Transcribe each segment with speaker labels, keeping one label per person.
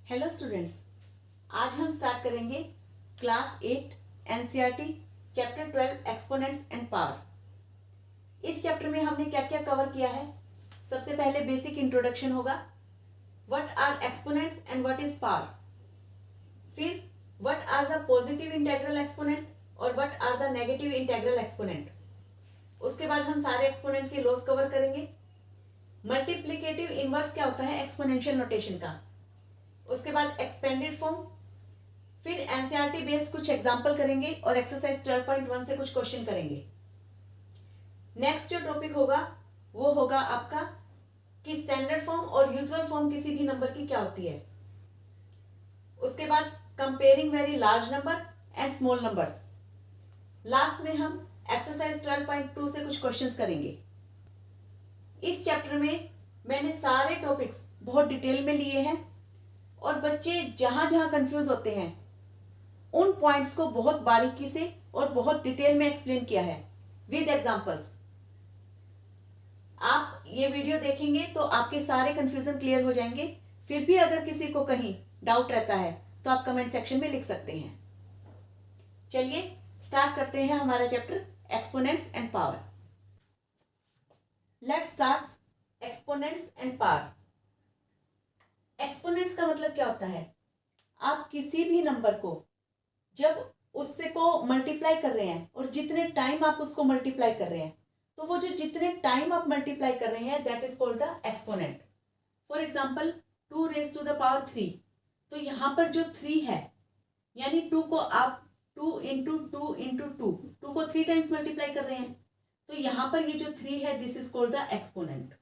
Speaker 1: Hello students, आज हम start करेंगे class 8 NCERT chapter 12 exponents and power. इस चैप्टर में हमने क्या क्या कवर किया है। सबसे पहले बेसिक इंट्रोडक्शन होगा, what are exponents and what is power. फिर what are the positive integral exponent और what are the negative integral exponent. उसके बाद हम सारे एक्सपोनेंट के लॉस कवर करेंगे। मल्टीप्लिकेटिव इनवर्स क्या होता है एक्सपोनेंशियल नोटेशन का। उसके बाद एक्सपेंडेड फॉर्म, फिर एनसीईआरटी बेस्ड कुछ एग्जाम्पल करेंगे और एक्सरसाइज 12.1 से कुछ क्वेश्चन करेंगे। नेक्स्ट जो टॉपिक होगा वो होगा आपका कि स्टैंडर्ड फॉर्म और यूजुअल फॉर्म किसी भी नंबर की क्या होती है। उसके बाद comparing very large number and small numbers. Last में हम एक्सरसाइज 12.2 से कुछ क्वेश्चंस करेंगे। इस चैप्टर में मैंने सारे टॉपिक्स बहुत डिटेल में लिए हैं और बच्चे जहां जहां कंफ्यूज होते हैं उन पॉइंट्स को बहुत बारीकी से और बहुत डिटेल में एक्सप्लेन किया है विद एग्जांपल्स। आप ये वीडियो देखेंगे तो आपके सारे कंफ्यूजन क्लियर हो जाएंगे। फिर भी अगर किसी को कहीं डाउट रहता है तो आप कमेंट सेक्शन में लिख सकते हैं। चलिए स्टार्ट करते हैं हमारा chapter exponents and power. Let's start exponents and power. Exponents का मतलब क्या होता है, आप किसी भी नंबर को जब उससे को मल्टीप्लाई कर रहे हैं और जितने टाइम आप उसको मल्टीप्लाई कर रहे हैं तो वो जो जितने टाइम आप मल्टीप्लाई कर रहे हैं that is called the exponent. For example 2 raise to the power 3, तो यहाँ पर जो 3 है यानी 2 को आप 2 इंटू 2 इंटू 2 को 3 टाइम्स मल्टीप्लाई कर रहे हैं, तो यहाँ पर ये जो 3 है this is called the exponent.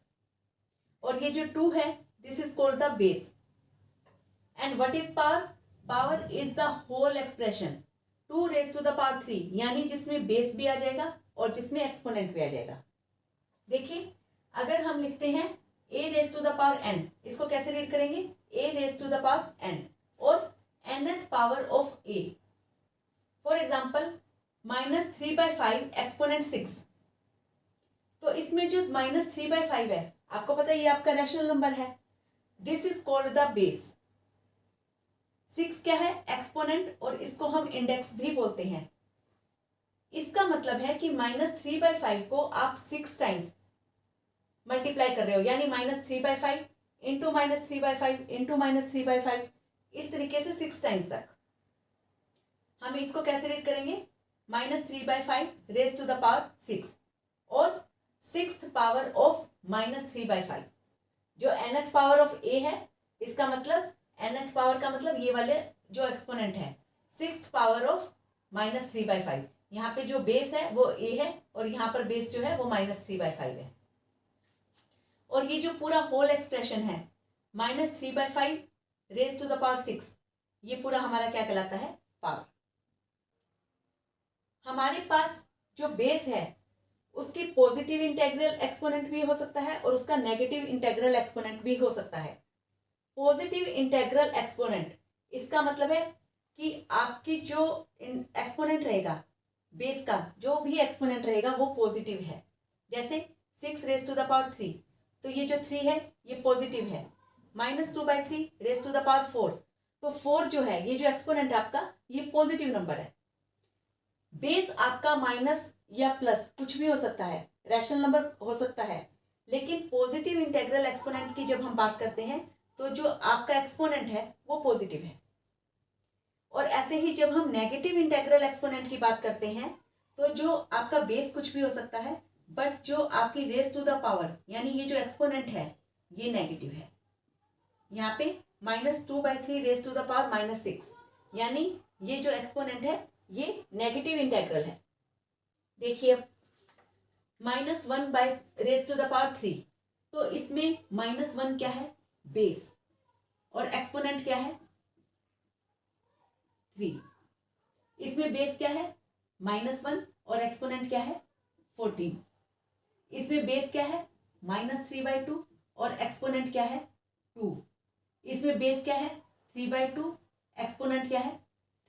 Speaker 1: और ये जो 2 है this is called the base. And what is power? Power is the whole expression 2 raised to the power 3, यानी जिसमें बेस भी आ जाएगा और जिसमें एक्सपोनेंट भी आ जाएगा। देखिए अगर हम लिखते हैं a raised to the power n, इसको कैसे रीड करेंगे a raised to the power n और nth power of a। For example -3/5 exponent 6, तो इसमें जो -3/5 है आपको पता है ये आपका रैशनल नंबर है, this is called the base. 6 क्या है एक्सपोनेंट और इसको हम इंडेक्स भी बोलते हैं। इसका मतलब है कि -3/5 को आप 6 टाइम्स मल्टीप्लाई कर रहे हो, यानी -3/5 इंटू -3/5 इंटू -3/5, इस तरीके से 6 टाइम्स तक। हम इसको कैसे रीड करेंगे -3/5 रेज टू द पावर 6 और 6th पावर ऑफ -3/5। जो nth पावर ऑफ a है इसका मतलब nth पावर का मतलब ये वाले जो एक्सपोनेंट है 6th पावर ऑफ -3/5। यहाँ पे जो बेस है वो a है और यहाँ पर बेस जो है वो -3/5 है। और ये जो पूरा होल एक्सप्रेशन है -3/5 रेज टू द पावर 6, ये पूरा हमारा क्या कहलाता है पावर। हमारे पास जो बेस है उसकी पॉजिटिव इंटेग्रल एक्सपोनेंट भी हो सकता है और उसका नेगेटिव इंटेग्रल एक्सपोनेंट भी हो सकता है। पॉजिटिव इंटेग्रल एक्सपोनेंट इसका मतलब है कि आपकी जो एक्सपोनेंट रहेगा बेस का जो भी एक्सपोनेंट रहेगा वो पॉजिटिव है। जैसे 6 रेज टू द पावर 3, तो ये जो 3 है ये पॉजिटिव है। -2/3 रेज टू द पावर 4, तो 4 जो है ये जो एक्सपोनेंट है आपका ये पॉजिटिव नंबर है। बेस आपका माइनस या प्लस कुछ भी हो सकता है, रैशनल नंबर हो सकता है, लेकिन पॉजिटिव इंटेग्रल एक्सपोनेंट की जब हम बात करते हैं तो जो आपका एक्सपोनेंट है वो पॉजिटिव है। और ऐसे ही जब हम नेगेटिव इंटेग्रल एक्सपोनेंट की बात करते हैं तो जो आपका बेस कुछ भी हो सकता है बट जो आपकी रेज टू द पावर यानी ये जो एक्सपोनेंट है ये नेगेटिव है। यहाँ पे -2/3 रेज टू द पावर -6, यानी ये जो एक्सपोनेंट है ये नेगेटिव इंटेग्रल है। देखिए -1 रेज टू द पावर 3, तो इसमें -1 क्या है बेस और एक्सपोनेंट क्या है 3। इसमें बेस क्या है -1 और एक्सपोनेंट क्या है 14। इसमें बेस क्या है -3/2 और एक्सपोनेंट क्या है 2। इसमें बेस क्या है 3/2, एक्सपोनेंट क्या है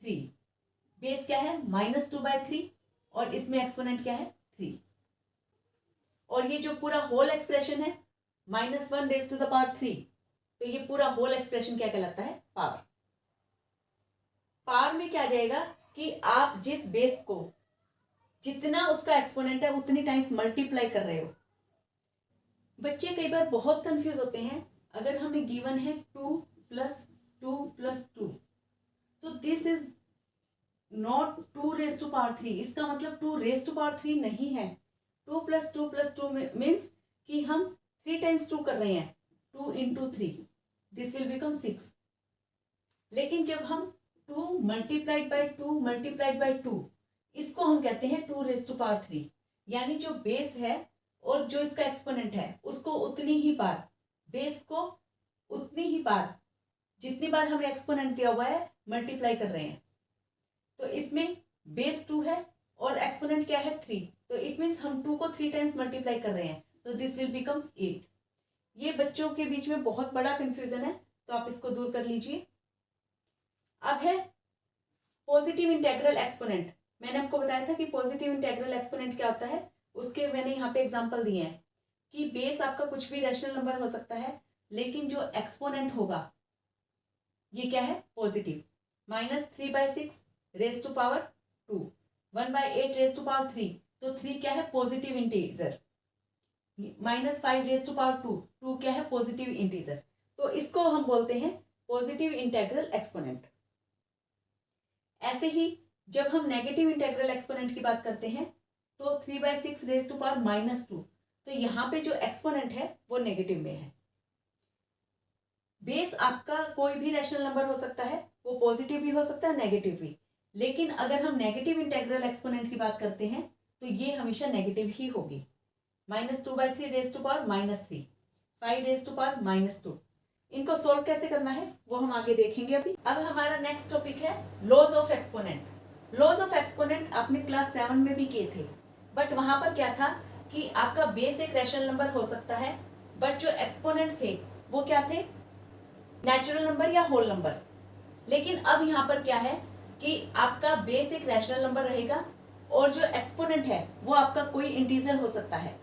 Speaker 1: 3। बेस क्या है -2/3 और इसमें एक्सपोनेंट क्या है 3। और ये जो पूरा होल एक्सप्रेशन है -1 रेज टू द पावर 3, तो ये पूरा होल एक्सप्रेशन क्या कहलाता है? पावर। पावर में क्या आ जाएगा कि आप जिस बेस को जितना उसका एक्सपोनेंट है उतनी टाइम्स मल्टीप्लाई कर रहे हो। बच्चे कई बार बहुत कंफ्यूज होते हैं। अगर हमें गिवन है 2 + 2 + 2, तो this is not 2 raise to power 3। इसका मतलब 2 रेज टू पावर 3 नहीं है। 2 + 2 + 2 मीन्स कि हम 3 टाइम्स 2 कर रहे हैं। 2 × 3, दिस विल बिकम 6। लेकिन जब हम 2 × 2 × 2, इसको हम कहते हैं 2 रेज टू पावर 3। यानी जो बेस है और जो इसका एक्सपोनेंट है उसको उतनी ही बार, बेस को उतनी ही बार, जितनी बार हमें एक्सपोनेंट दिया हुआ है मल्टीप्लाई कर रहे हैं। तो इसमें बेस 2 है और एक्सपोनेंट क्या है? 3। तो इट मीन्स हम 2 को 3 टाइम्स मल्टीप्लाई कर रहे हैं, तो दिस विल बिकम 8। ये बच्चों के बीच में बहुत बड़ा कंफ्यूजन है, तो आप इसको दूर कर लीजिए। अब है पॉजिटिव इंटेग्रल एक्सपोनेंट। मैंने आपको बताया था कि पॉजिटिव इंटेग्रल एक्सपोनेंट क्या होता है, उसके मैंने यहाँ पे एग्जांपल दिए हैं कि बेस आपका कुछ भी रैशनल नंबर हो सकता है, लेकिन जो एक्सपोनेंट होगा ये क्या है? Positive. -3/6 raise to power 2, 1/8 raise to power 3, तो 3 क्या है? Positive integer. -5 raise to power 2, 2 क्या है? Positive integer. तो इसको हम बोलते हैं पॉजिटिव इंटेग्रल एक्सपोनेंट। ऐसे ही जब हम नेगेटिव इंटेग्रल एक्सपोनेंट की बात करते हैं तो 3/6 रेज टू पावर -2, तो यहाँ पे जो एक्सपोनेंट है वो नेगेटिव में है। बेस आपका कोई भी रैशनल नंबर हो सकता है, वो पॉजिटिव भी हो सकता है, नेगेटिव भी। लेकिन अगर हम नेगेटिव इंटेग्रल एक्सपोनेंट की बात करते हैं तो ये हमेशा नेगेटिव ही होगी। -2/3 raise to power -3, 5 raise to power -2। इनको सोल्व कैसे करना है वो हम आगे देखेंगे अभी। अब हमारा नेक्स्ट टॉपिक है laws of exponent. Laws of exponent आपने क्लास 7 में भी किए थे, बट वहां पर क्या था कि आपका बेस एक रैशनल नंबर हो सकता है, बट जो एक्सपोनेंट थे वो क्या थे? नेचुरल नंबर या होल नंबर। लेकिन अब यहाँ पर क्या है कि आपका बेस एक रैशनल नंबर रहेगा और जो एक्सपोनेंट है वो आपका कोई इंटीजर हो सकता है।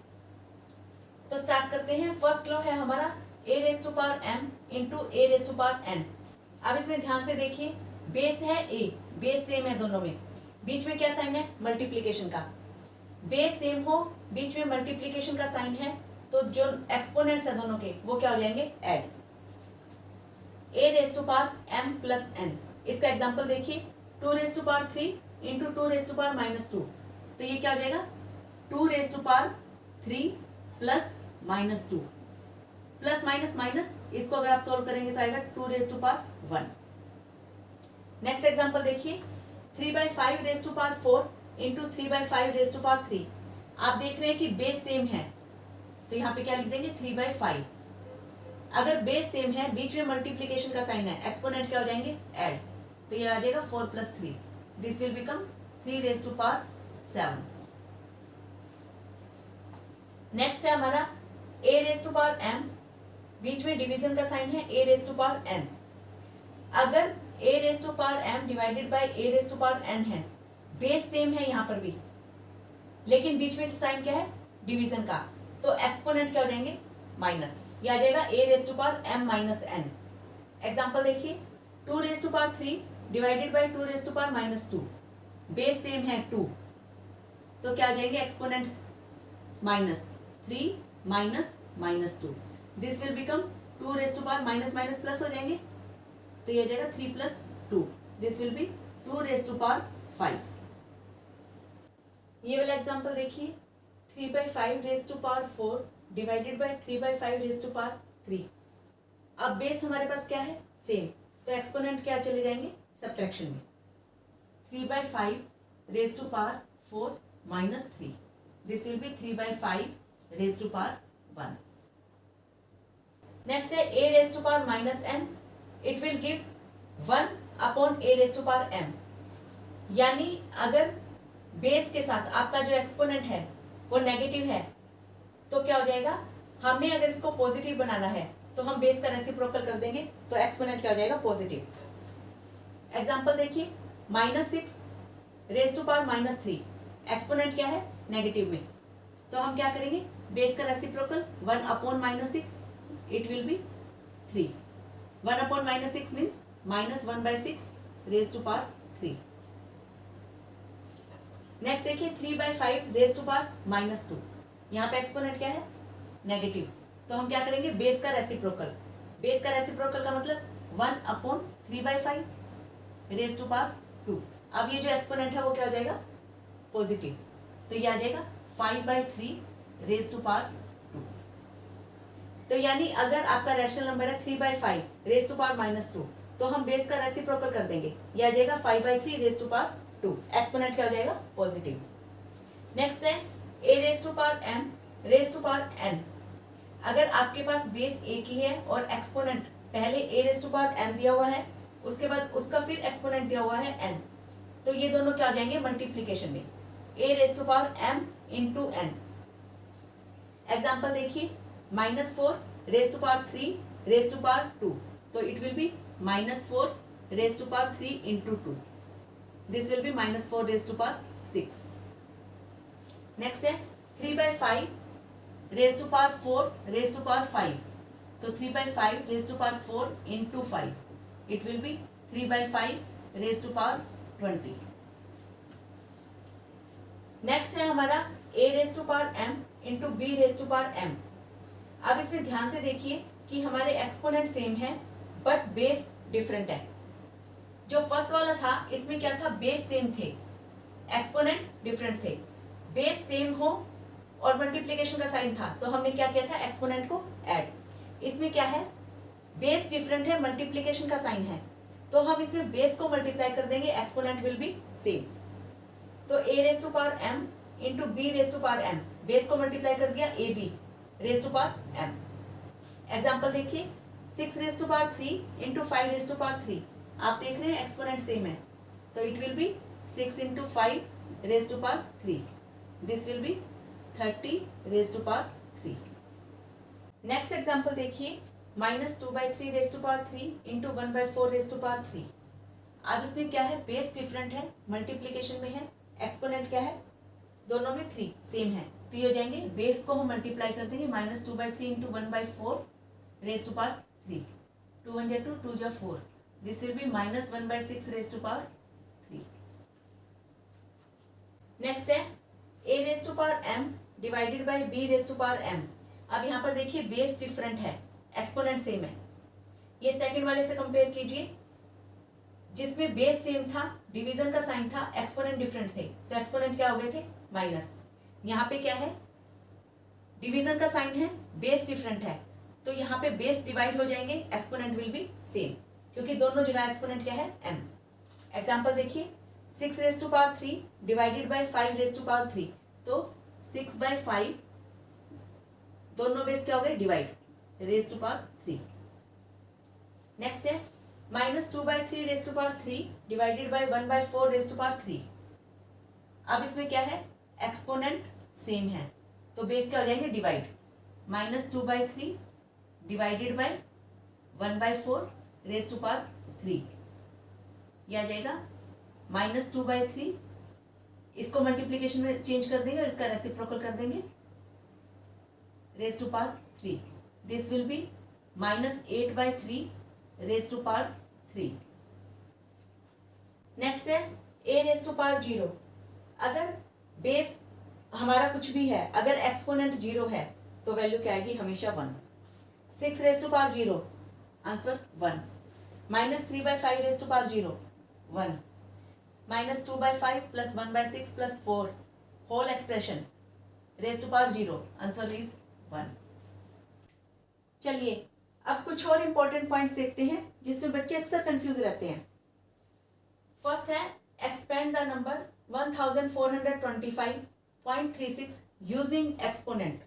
Speaker 1: तो स्टार्ट करते हैं। फर्स्ट लॉ है हमारा a raise to power m into a raise to power n। अब इसमें ध्यान से देखिए, बेस है a, बेस सेम है दोनों में, बीच में क्या साइन है? मल्टीप्लीकेशन का। बेस सेम हो, बीच में मल्टीप्लीकेशन का साइन है, तो जो एक्सपोनेंट्स है दोनों के वो क्या हो जाएंगे? Add. a raise to power m + n। इसका एग्जांपल देखिए, 2 raise to power 3 into 2 raise to power -2, तो ये क्या हो जाएगा? 2 raise to power 3 + -2, plus minus minus, इसको अगर आप सोल्व करेंगे तो आएगा 2 raise to power 1। Next example देखिए, 3/5 raise to power 4 into 3/5 raise to power 3। आप देख रहे हैं कि बेस सेम है, तो यहाँ पे क्या लिख देंगे? 3/5। अगर बेस सेम है, बीच में मल्टीप्लीकेशन का साइन है, एक्सपोनेंट क्या हो जाएंगे? ऐड। तो ये आ जाएगा 4 + 3, this will become 3 raise to power 7। Next है हमारा a raise to power m, बीच में डिवीजन का साइन है, a raise to power n। अगर a raise to power m divided by a raise to power n है, base same है यहाँ पर भी, लेकिन बीच में साइन क्या है? डिवीजन का, तो एक्सपोनेंट क्या हो जाएंगे? माइनस। ये आ जाएगा a raise to power m - n। Example देखिए, 2 raise to power 3 divided by 2 raise to power -2, base same है 2, तो क्या हो जाएंगे? Exponent -3 -2, this will become 2 raise to power minus minus plus हो जाएंगे, तो ये आ जाएगा 3 + 2, this will be 2 raise to power 5। ये वाला एग्जांपल देखिए, 3/5 raise to power 4 divided by 3/5 raise to power 3। अब बेस हमारे पास क्या है? सेम, तो एक्सपोनेंट क्या चले जाएंगे? सब्ट्रैक्शन में। 3/5 raise to power 4 -3, this will be 3/5 raise to power 1। Next है a raise to power -m, it will give 1/a raise to power m। यानी अगर बेस के साथ आपका जो एक्सपोनेंट है वो नेगेटिव है, तो क्या हो जाएगा? हमने अगर इसको पॉजिटिव बनाना है तो हम बेस का रेसिप्रोकल कर देंगे, तो एक्सपोनेंट क्या हो जाएगा? पॉजिटिव। एग्जांपल देखिए, -6 रेज टू पावर -3, एक्सपोनेंट क्या है? नेगेटिव में, तो हम क्या करेंगे? बेस का reciprocal 1/-6, it will be 3। 1/-6 means -1/6 raise to power 3। Next देखिए 3/5 रेज टू पावर -2। यहाँ पे एक्सपोनेंट क्या है? नेगेटिव। तो हम क्या करेंगे? बेस का रेसिप्रोकल। बेस का रेसिप्रोकल का मतलब 1/3/5 रेज टू पावर 2। अब ये जो एक्सपोनेंट है वो क्या हो जाएगा? पॉजिटिव। तो ये आ जाएगा 5/3 रेज टू पावर 2। तो यानी अगर आपका रैशनल नंबर है 3/5 रेज टू पावर -2, तो हम बेस का रेसिप्रोकल कर देंगे, ये आ जाएगा 5/3 रेज टू पावर 2। एक्सपोनेंट क्या हो जाएगा? पॉजिटिव। नेक्स्ट है a raise to power m raise to power n। अगर आपके पास बेस a की है और एक्सपोनेंट पहले a raise to power m दिया हुआ है, उसके बाद उसका फिर एक्सपोनेंट दिया हुआ है n, तो ये दोनों क्या हो जाएंगे? मल्टीप्लीकेशन में a raise to power m into n। Example देखिए -4 raise to power 3 raise to power 2, तो it will be -4 raise to power 3 into 2। This will be -4 raise to power 6। Next है 3/5 raise to power 4 raise to power 5, तो 3/5 raise to power 4 into 5, it will be 3/5 raise to power 20। Next है हमारा a raise to power m into b raise to power m। अब इसमें ध्यान से देखिए कि हमारे एक्सपोनेंट सेम है बट बेस डिफरेंट है। जो फर्स्ट वाला था इसमें क्या था? बेस सेम थे, एक्सपोनेंट डिफरेंट थे। बेस सेम हो और मल्टीप्लिकेशन का साइन था, तो हमने क्या किया था? एक्सपोनेंट को ऐड। इसमें क्या है? बेस डिफरेंट है, मल्टीप्लिकेशन का साइन है, तो हम इसमें बेस को मल्टीप्लाई कर देंगे, एक्सपोनेंट विल बी सेम। तो a raise to power m into b raise to power m, base को मल्टीप्लाई कर दिया ab raise to power m। Example देखिए 6 raise to power 3 into 5 raise to power 3। आप देख रहे हैं एक्सपोनेंट सेम है, तो it will be 6 into 5 raise to power 3। This will be 30 raise to power 3। Next example देखिए -2/3 raise to power 3 into 1/4 raise to power 3। अब इसमें क्या है? बेस डिफरेंट है, मल्टीप्लीकेशन में है, एक्सपोनेंट क्या है? दोनों में 3 सेम है, तो ये हो जाएंगे, बेस को हम मल्टीप्लाई कर देंगे, -2/3 into 1/4 raise to power 3। 2 1 2 2 4, this will be -1/6 raise to power 3। Next है a raise to power m divided by b raise to power m। अब यहाँ पर देखिए बेस डिफरेंट है, एक्सपोनेंट सेम है। ये सेकंड वाले से कंपेयर कीजिए, जिसमें बेस सेम था, डिवीजन का साइन था, एक्सपोनेंट डिफरेंट थे, तो एक्सपोनेंट क्या हो गए थे? माइनस। यहाँ पे क्या है? डिवीजन का साइन है, बेस डिफरेंट है, तो यहाँ पे बेस डिवाइड हो जाएंगे, एक्सपोनेंट विल बी सेम, क्योंकि दोनों जगह एक्सपोनेंट क्या है? m। एग्जाम्पल देखिए 6 raise to power 3 divided by 5 raise to power 3, तो 6/5 दोनों बेस क्या हो गए? Divide raise to power 3। Next है -2/3 raise to power 3 divided by 1/4 raise to power 3। अब इसमें क्या है? एक्सपोनेंट सेम है, तो बेस क्या हो जाएंगे? Divide. -2/3 divided by 1/4 raise to power 3, यह आ जाएगा -2/3। इसको मल्टीप्लीकेशन में चेंज कर देंगे और इसका रेसिप्रोकल कर देंगे, raise to power 3। This will be -8/3 raise to power 3। Next है a रेज टू पावर 0। अगर बेस हमारा कुछ भी है, अगर एक्सपोनेंट 0 है, तो वैल्यू क्या आएगी? हमेशा 1। 6 raise to power 0, answer 1। -3/5 raise to power 0, 1। -2/5 plus 1/6 plus 4 whole expression raise to power 0, answer is 1। चलिए अब कुछ और इंपॉर्टेंट पॉइंट्स देखते हैं जिसमें बच्चे अक्सर कंफ्यूज रहते हैं। फर्स्ट है expand the number 1425.36 using exponent.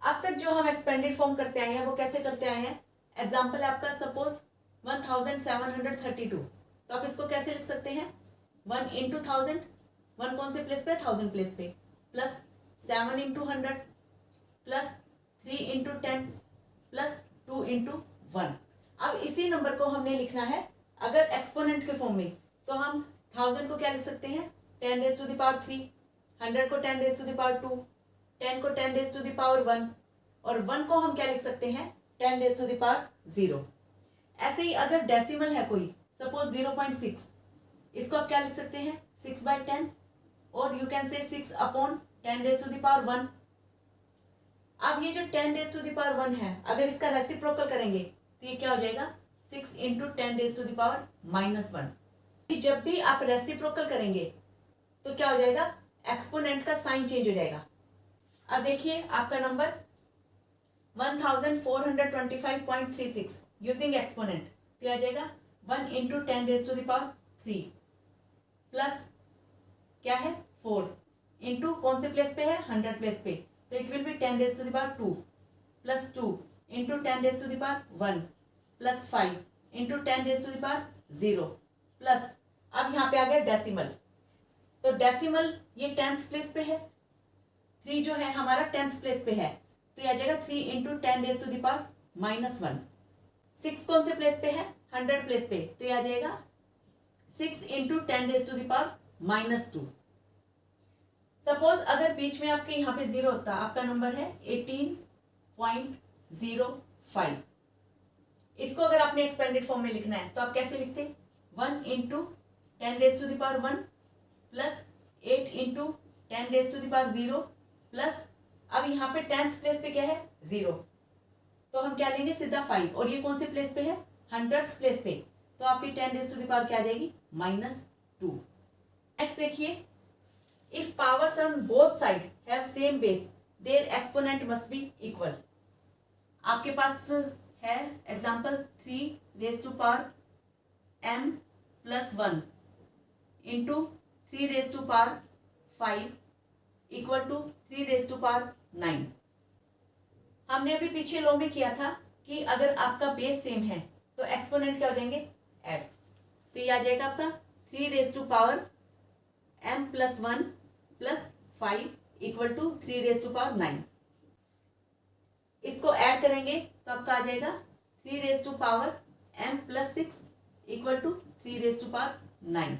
Speaker 1: अब तक जो हम एक्सपेंडेड फॉर्म करते आए हैं वो कैसे करते आए हैं? एग्जाम्पल है आपका सपोज 1732, तो आप इसको कैसे लिख सकते हैं? 1 इंटू 1000, 1 कौन से प्लेस पे? 1000 प्लेस पे, plus 7 into 100 plus 3 into 10 plus 2 into 1। अब इसी नंबर को हमने लिखना है अगर एक्सपोनेंट के फॉर्म में, तो हम 1000 को क्या लिख सकते हैं? 10 रेज टू द पावर 3, 100 को 10 रेज टू द पावर 2, 10 को 10 रेज टू द पावर 1, और 1 को हम क्या लिख सकते हैं? 10 रेज टू द पावर 0। ऐसे ही अगर डेसिमल है कोई, सपोज 0.6, इसको आप क्या लिख सकते हैं 6/10, और यू कैन से 6/10⁻1। अब ये जो 10⁻1 है, अगर इसका रेसिप्रोकल करेंगे तो ये क्या हो जाएगा 6 × 10⁻⁻1। जब भी आप रेसिप्रोकल करेंगे तो क्या हो जाएगा, एक्सपोनेंट का साइन चेंज हो जाएगा। अब देखिए आपका नंबर 1425.36 यूजिंग एक्सपोनेंट, तो आ जाएगा 1 × 10⁻³ प्लस क्या है 4 इंटू कौन से प्लेस पे है 100 प्लेस पे, तो it will B 10⁻² plus 2 into 10⁻1 plus 5 into 10⁻0 plus, अब यहाँ पे आ गया डेसिमल, तो डेसिमल ये टेंस प्लेस पे है, 3 जो है हमारा टेंस प्लेस पे है, तो ये आ जाएगा 3 × 10⁻⁻1। 6 कौन से प्लेस पे है 100 प्लेस पे, तो ये आ जाएगा 6 × 10⁻⁻2। सपोज अगर बीच में आपके यहाँ पे 0 होता, आपका नंबर है 18.05, इसको अगर आपने एक्सपेंडेड फॉर्म में लिखना है तो आप कैसे लिखते 1 × 10⁻1 प्लस 8 × 10⁻0 प्लस, अब यहाँ पे टेंस प्लेस पे क्या है 0, तो हम क्या लेंगे सीधा 5, और ये कौन से प्लेस पे है 100 प्लेस पे, तो आपकी 10⁻क्या आ जाएगी -2। नेक्स्ट देखिए, if powers on both side have same base their exponent must be equal. आपके पास है example 3⁻m+1 into 3⁻5 equal to 3⁻9। हमने अभी पीछे लॉ में किया था कि अगर आपका बेस सेम है तो एक्सपोनेंट क्या हो जाएंगे ऐड, तो ये आ जाएगा आपका 3⁻m+1 प्लस 5 इक्वल टू 3⁻9। इसको ऐड करेंगे तो आपका आ जाएगा 3⁻m+6 इक्वल टू 3⁻9।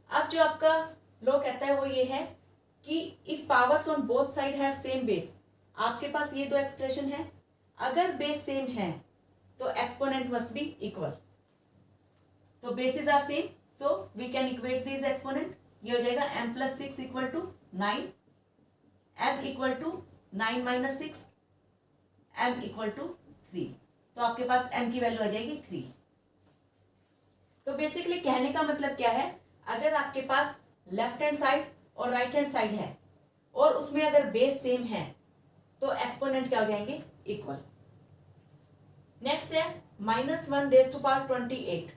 Speaker 1: अब जो आपका लॉ कहता है वो ये है कि if powers on both side have same base, आपके पास ये दो एक्सप्रेशन है, अगर बेस सेम है तो एक्सपोनेंट मस्ट बी इक्वल, तो bases are same so we can equate this exponent. ये हो जाएगा m+6 equal to 9, m equal to 9 - 6, m equal to 3, तो आपके पास m की वैल्यू आ जाएगी 3। तो बेसिकली कहने का मतलब क्या है, अगर आपके पास लेफ्ट हैंड साइड और राइट हैंड साइड है और उसमें अगर बेस सेम है तो एक्सपोनेंट क्या हो जाएंगे इक्वल। नेक्स्ट है -1⁻28।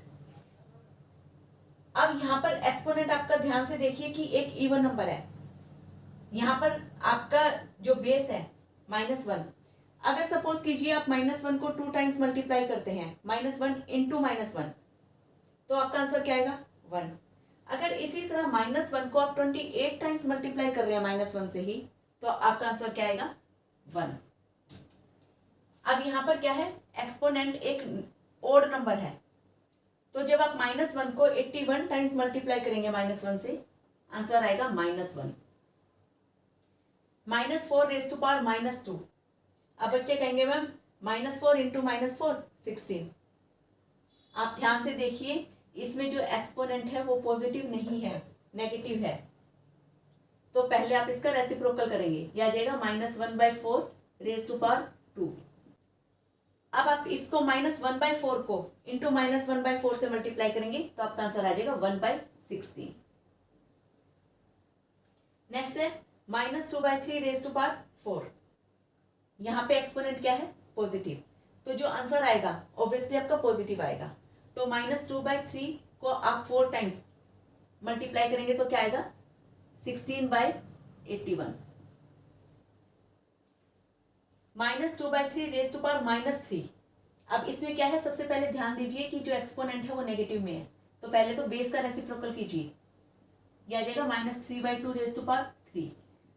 Speaker 1: अब यहाँ पर एक्सपोनेंट आपका ध्यान से देखिए कि एक इवन नंबर है, यहाँ पर आपका जो बेस है -1, अगर सपोज कीजिए आप -1 को 2 टाइम्स मल्टीप्लाई करते हैं, -1 × -1, तो आपका आंसर क्या आएगा 1। अगर इसी तरह -1 को आप 28 टाइम्स मल्टीप्लाई कर रहे हैं -1 से ही, तो आपका आंसर क्या आएगा 1। अब यहाँ पर क्या है, एक्सपोनेंट एक ओड नंबर है, तो जब आप -1 को 81 टाइम्स मल्टीप्लाई करेंगे -1 से, आंसर आएगा -1। -4⁻2। अब बच्चे कहेंगे मैम -4 × -4 16। आप ध्यान से देखिए, इसमें जो एक्सपोनेंट है वो पॉजिटिव नहीं है, नेगेटिव है, तो पहले आप इसका रेसिप्रोकल करेंगे, यह आ जाएगा -1/4⁻²। अब आप इसको -1/4 को इंटू -1/4 से मल्टीप्लाई करेंगे तो आपका आंसर आ जाएगा 1/16। नेक्स्ट है -2/3⁻4। यहाँ पे एक्सपोनेंट क्या है पॉजिटिव, तो जो आंसर आएगा ऑब्वियसली आपका पॉजिटिव आएगा, तो -2/3 को आप 4 टाइम्स मल्टीप्लाई करेंगे तो क्या आएगा 16/81। -2/3⁻3। अब इसमें क्या है, सबसे पहले ध्यान दीजिए कि जो एक्सपोनेंट है वो नेगेटिव में है, तो पहले तो बेस का रेसिप्रोकल कीजिए, यह आ जाएगा -3/2⁻3।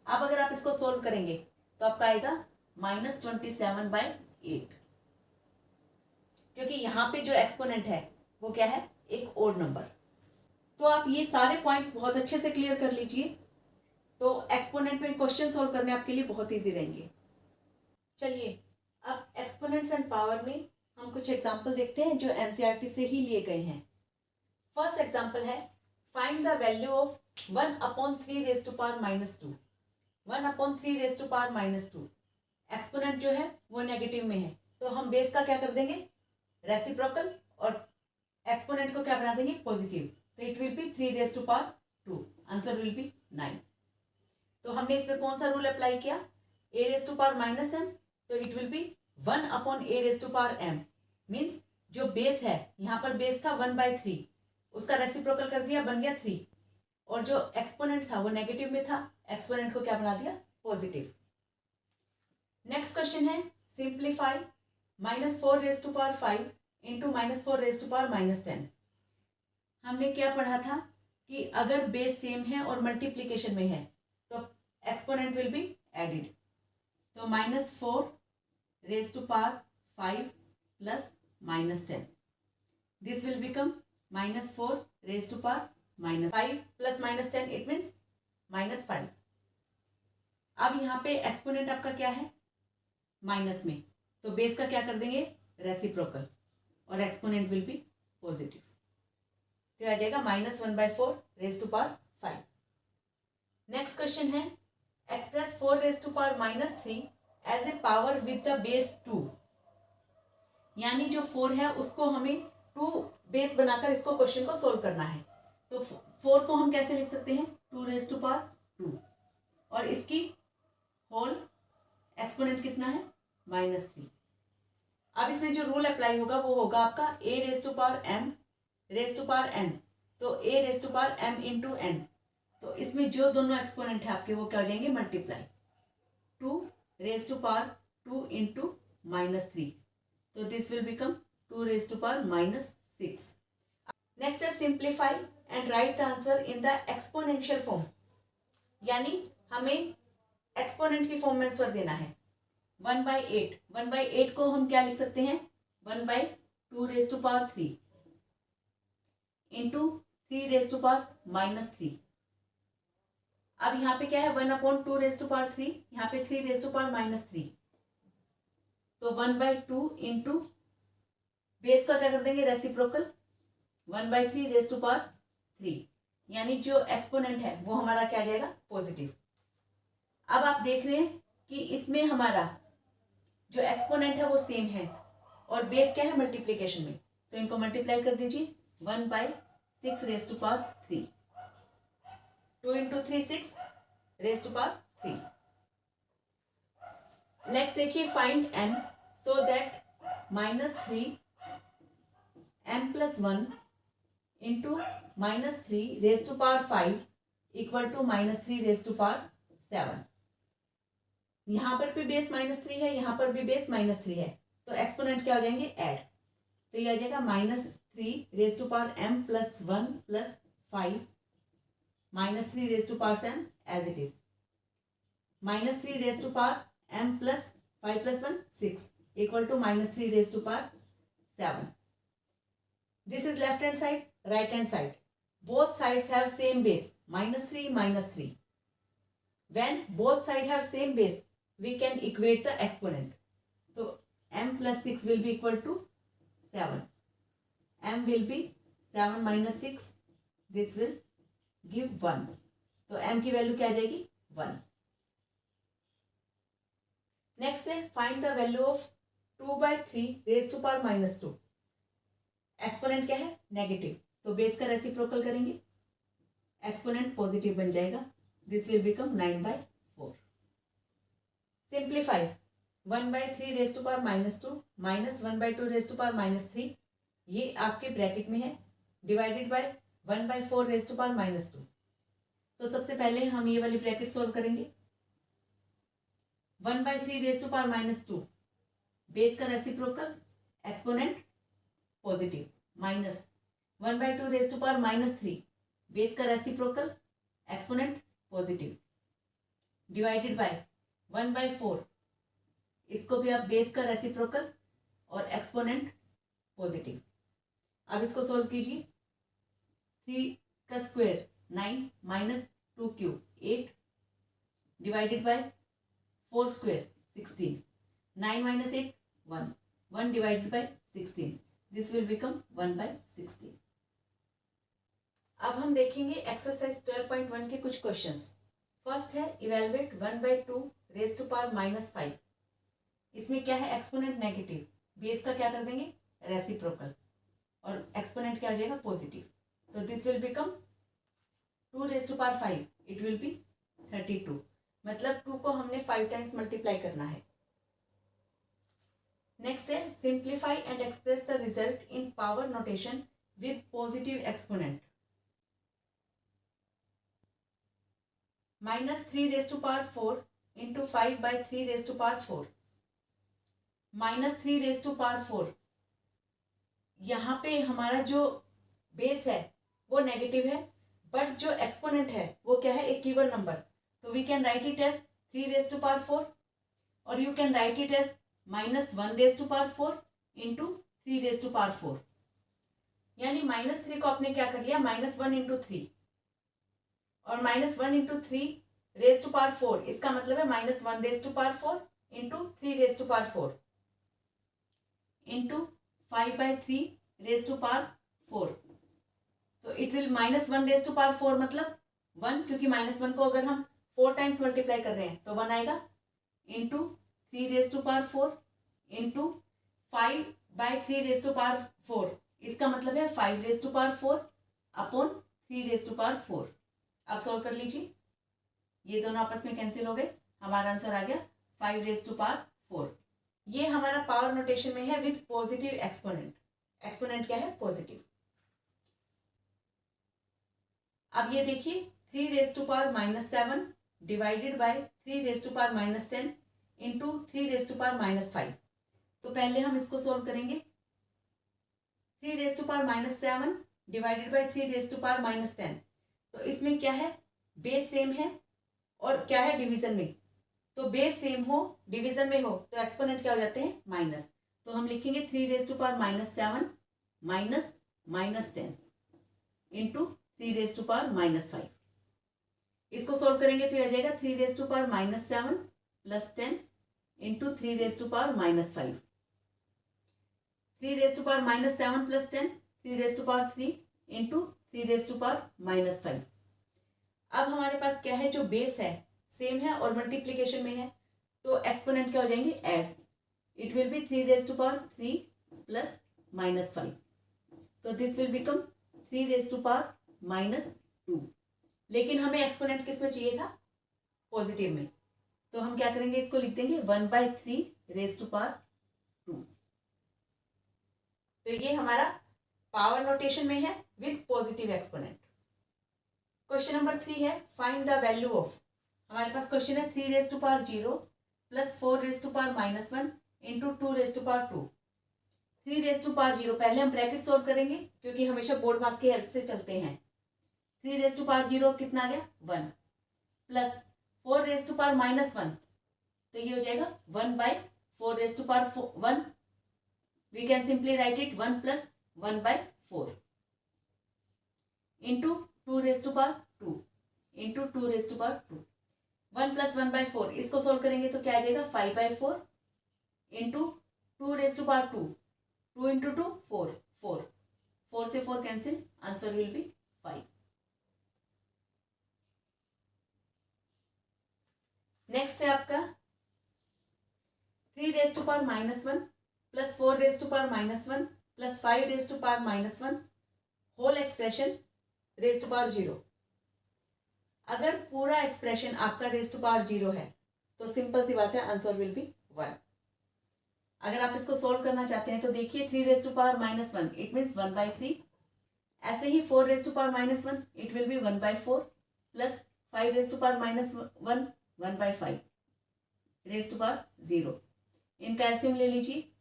Speaker 1: अब अगर आप इसको सोल्व करेंगे तो आपका आएगा -27/8, क्योंकि यहाँ पे जो एक्सपोनेंट है वो क्या है एक ओड नंबर। तो आप ये सारे पॉइंट्स बहुत अच्छे से क्लियर कर लीजिए, तो एक्सपोनेंट में क्वेश्चन सोल्व करने आपके लिए बहुत ईजी रहेंगे। चलिए अब एक्सपोनेंट्स एंड पावर में हम कुछ एग्जाम्पल देखते हैं जो एनसीईआरटी से ही लिए गए हैं। फर्स्ट एग्जाम्पल है, find the value of 1/3⁻²। 1/3⁻²। Exponent जो है वो नेगेटिव में है, तो हम बेस का क्या कर देंगे, रेसिप्रोकल, और एक्सपोनेंट को क्या बना देंगे, पॉजिटिव, तो it will B 3⁻²। Answer will B 9। तो हमने इसमें कौन सा रूल अप्लाई किया, a⁻−m, तो it will B 1/a⁻m, means जो बेस है, यहाँ पर बेस था 1/3, उसका रेसिप्रोकल कर दिया, बन गया 3, और जो एक्सपोनेंट था वो नेगेटिव में था, एक्सपोनेंट को क्या बना दिया, पॉजिटिव। नेक्स्ट क्वेश्चन है, सिंप्लीफाई -4⁵ इंटू -4⁻10। हमने क्या पढ़ा था कि अगर बेस सेम है और मल्टीप्लीकेशन में है तो एक्सपोनेंट विल बी एडिड, तो -4⁵5 plus -10, this will become -4⁵5 plus -10, it means -5। अब यहाँ पे एक्सपोनेंट आपका क्या है, माइनस में, तो बेस का क्या कर देंगे, रेसिप्रोकल, और एक्सपोनेंट विल बी पॉजिटिव, तो आ जाएगा -1/4⁵5। नेक्स्ट क्वेश्चन है, express 4⁻³ as a power with the base 2, यानी जो 4 है उसको हमें 2 बेस बनाकर इसको क्वेश्चन को सोल्व करना है। तो 4 को हम कैसे लिख सकते हैं, 2⁻², और इसकी होल एक्सपोनेंट कितना है, -3। अब इसमें जो रूल अप्लाई होगा वो होगा आपका a⁻m, तो a⁻m इंटू n, तो इसमें जो दोनों एक्सपोनेंट है आपके वो क्या हो जाएंगे, मल्टीप्लाई, 2⁻² इंटू -3, तो दिस विल बिकम 2⁻6। नेक्स्ट है, simplify and right the answer in the exponential form, यानी हमें एक्सपोनेंट की फॉर्म में आंसर देना है। 1/8, 1/8 को हम क्या लिख सकते हैं, 1/2⁻³ इंटू 3⁻−3। अब यहाँ पे क्या है, 1/2⁻3, यहाँ पे 3⁻−3, तो 1/2 इंटू बेस का क्या कर देंगे, रेसिप्रोकल, 1/3⁻3, यानी जो एक्सपोनेंट है वो हमारा क्या आ जाएगा, पॉजिटिव। अब आप देख रहे हैं कि इसमें हमारा जो एक्सपोनेंट है वो सेम है और बेस क्या है, मल्टीप्लिकेशन में, तो इनको मल्टीप्लाई कर दीजिए, 1/6⁻3, 2 इंटू 3 6⁻3। नेक्स्ट देखिए, find m so that -3m+1 into -3⁵5 equal to -3⁻7। यहाँ पर भी बेस -3 है, यहाँ पर भी बेस -3 है, तो एक्सपोनेंट क्या हो जाएंगे, ऐड, तो ये आ जाएगा -3m+1 plus 5 -3⁻7 as it is, -3m plus 5 plus 1 6 equal to -3⁻7। This is left hand side, right hand side, both sides have same base, -3 -3. When both sides have same base, we can equate the exponent. So m plus 6 will be equal to 7. m will be 7 minus 6. This will give 1. तो m की value क्या आ जाएगी, 1. Next है, find the value of 2/3⁻²। Exponent क्या है, negative, तो base का reciprocal करेंगे, एक्सपोनेंट पॉजिटिव बन जाएगा, this will become 9/4। Simplify 1/3⁻² minus 1/2⁻3, ये आपके ब्रैकेट में है, डिवाइडेड बाय 1/4⁻²। तो सबसे पहले हम ये वाली ब्रैकेट सोल्व करेंगे। 1/3⁻², बेस का reciprocal, exponent positive, minus 1/2⁻3, base का reciprocal, exponent positive, divided by 1/4, इसको भी आप बेस का रेसिप्रोकल और एक्सपोनेंट पॉजिटिव। अब इसको सोल्व कीजिए, 3 का square 9 minus 2³ 8 divided by 4 square 16, 9 minus 8 1 divided by 16. This will become 1/16. अब हम देखेंगे एक्सरसाइज 12.1 के कुछ क्वेश्चंस. फर्स्ट है इवेलुएट 1/2 रेज टू पावर -5. इसमें क्या है, एक्सपोनेंट नेगेटिव, बेस का क्या कर देंगे रेसिप्रोकल, और एक्सपोनेंट क्या हो जाएगा पॉजिटिव. तो this will become 2 raise to power 5. It will be 32. मतलब 2 को हमने 5 टाइम्स मल्टीप्लाई करना है. नेक्स्ट है simplify and express the result in power notation with positive exponent. -3 raise to power 4 into 5/3 raise to power 4. -3 raise to power 4, यहाँ पे हमारा जो बेस है वो नेगेटिव है, बट जो एक्सपोनेंट है वो क्या है, एक इवन नंबर. तो we can write it as 3 raise to power 4, और you can write it as -1 raise to power 4 into 3 raise to power 4. यानी -3 को आपने क्या कर लिया, -1 इंटू 3, और -1 इंटू 3 रेज टू पावर 4, इसका मतलब है -1 raise to power 4 into 3 raise to power 4 into 5/3 raise to power 4. तो it will -1 raise to power 4 मतलब 1, क्योंकि -1 को अगर हम 4 टाइम्स मल्टीप्लाई कर रहे हैं तो 1 आएगा, into 3 raise to power 4 into 5/3 raise to power 4, इसका मतलब है 5 raise to power 4 upon 3 raise to power 4. अब सॉल्व कर लीजिए, ये दोनों आपस में कैंसिल हो गए, हमारा आंसर आ गया 5 रेज टू पावर 4. ये हमारा पावर नोटेशन में है विद पॉजिटिव एक्सपोनेंट. एक्सपोनेंट क्या है, पॉजिटिव. अब ये देखिए 3 raise to power -7 divided by 3 raise to power -10 into 3 raise to power -5. तो पहले हम इसको सोल्व करेंगे. 3 raise to power -7 divided by 3 raise to power -10. तो इसमें क्या है, बेस सेम है और क्या है डिवीजन में. तो बेस सेम हो डिवीजन में हो तो एक्सपोनेंट क्या हो जाते हैं, माइनस. तो हम लिखेंगे 3 raise to power -7 minus -10 into 3 raise to power -5. इसको सोल्व करेंगे तो आ जाएगा 3 raise to power -7 plus 10 into 3 raise to power -5. 3 raise to power -7 plus 10, 3 raise to power 3 into 3 raise to power -5. अब हमारे पास क्या है, जो बेस है सेम है और मल्टीप्लीकेशन में है, तो एक्सपोनेंट क्या हो जाएंगे, add. It will be 3 raise to power 3 plus -5. तो this will become 3 raise to power -2. लेकिन हमें एक्सपोनेंट किस में चाहिए था, पॉजिटिव में. तो हम क्या करेंगे, इसको लिख देंगे 1/3 रेज टू पावर 2. तो ये हमारा पावर नोटेशन में है with positive exponent. Question number 3 है फाइंड द वैल्यू ऑफ. हमारे पास क्वेश्चन है 3 raise to power 0 plus 4 raise to power -1 into 2 raise to power 2. 3 raise to power 0, पहले हम ब्रैकेट सोल्व करेंगे क्योंकि हमेशा बोर्ड मास की हेल्प से चलते हैं. 3 रेज टू पावर 0 कितना आ गया, 1, प्लस 4 रेज टू पावर -1, तो ये हो जाएगा 1/4 raise to power 1. We can simply write it 1 plus 1/4 into 2 raise to power 2 into 2 raise to power 2. 1 plus 1/4, इसको सोल्व करेंगे तो क्या आ जाएगा 5/4 into 2 raise to power 2. 2 into 2 4, 4 से 4 cancel, answer will be 5. Next है आपका 3 raise to power -1 plus 4 raise to power -1 plus 5 raise to power -1 whole expression raise to power 0. अगर पूरा एक्सप्रेशन आपका रेज टू पावर 0 है तो सिंपल सी बात है, आंसर विल बी 1. अगर आप इसको सोल्व करना चाहते हैं तो देखिए 3 raise to power -1 it means 1/3. ऐसे ही 4 raise to power -1 it will be 1/4 plus 5 raise to power -1 1/5 raise to power 0. इनका एलसीएम ले लीजिए,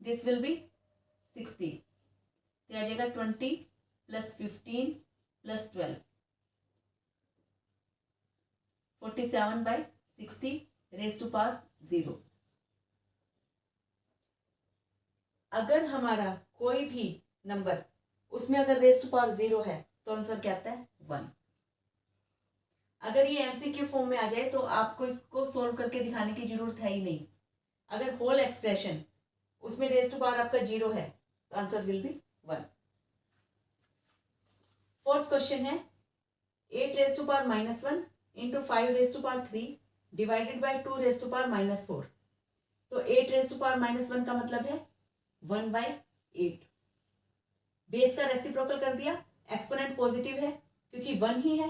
Speaker 1: दिस विल बी 60. तो आ जाएगा 20 plus 15 plus 12, 47/60 raise to power 0. अगर हमारा कोई भी नंबर उसमें अगर रेज टू पावर 0 है तो आंसर क्या आता है, 1. अगर ये एमसीक्यू फॉर्म में आ जाए तो आपको इसको सोल्व करके दिखाने की जरूरत है ही नहीं. अगर होल एक्सप्रेशन उसमें रेज टू पावर आपका 0 है, तो answer will be 1। Fourth question है 8 raise to power -1 into 5 raise to power 3 divided by 2 raise to power -4। तो 8 रेज टू पावर -1 का मतलब है 1/8। बेस का रेसिप्रोकल कर दिया, एक्सपोनेंट पॉजिटिव है क्योंकि 1 ही है,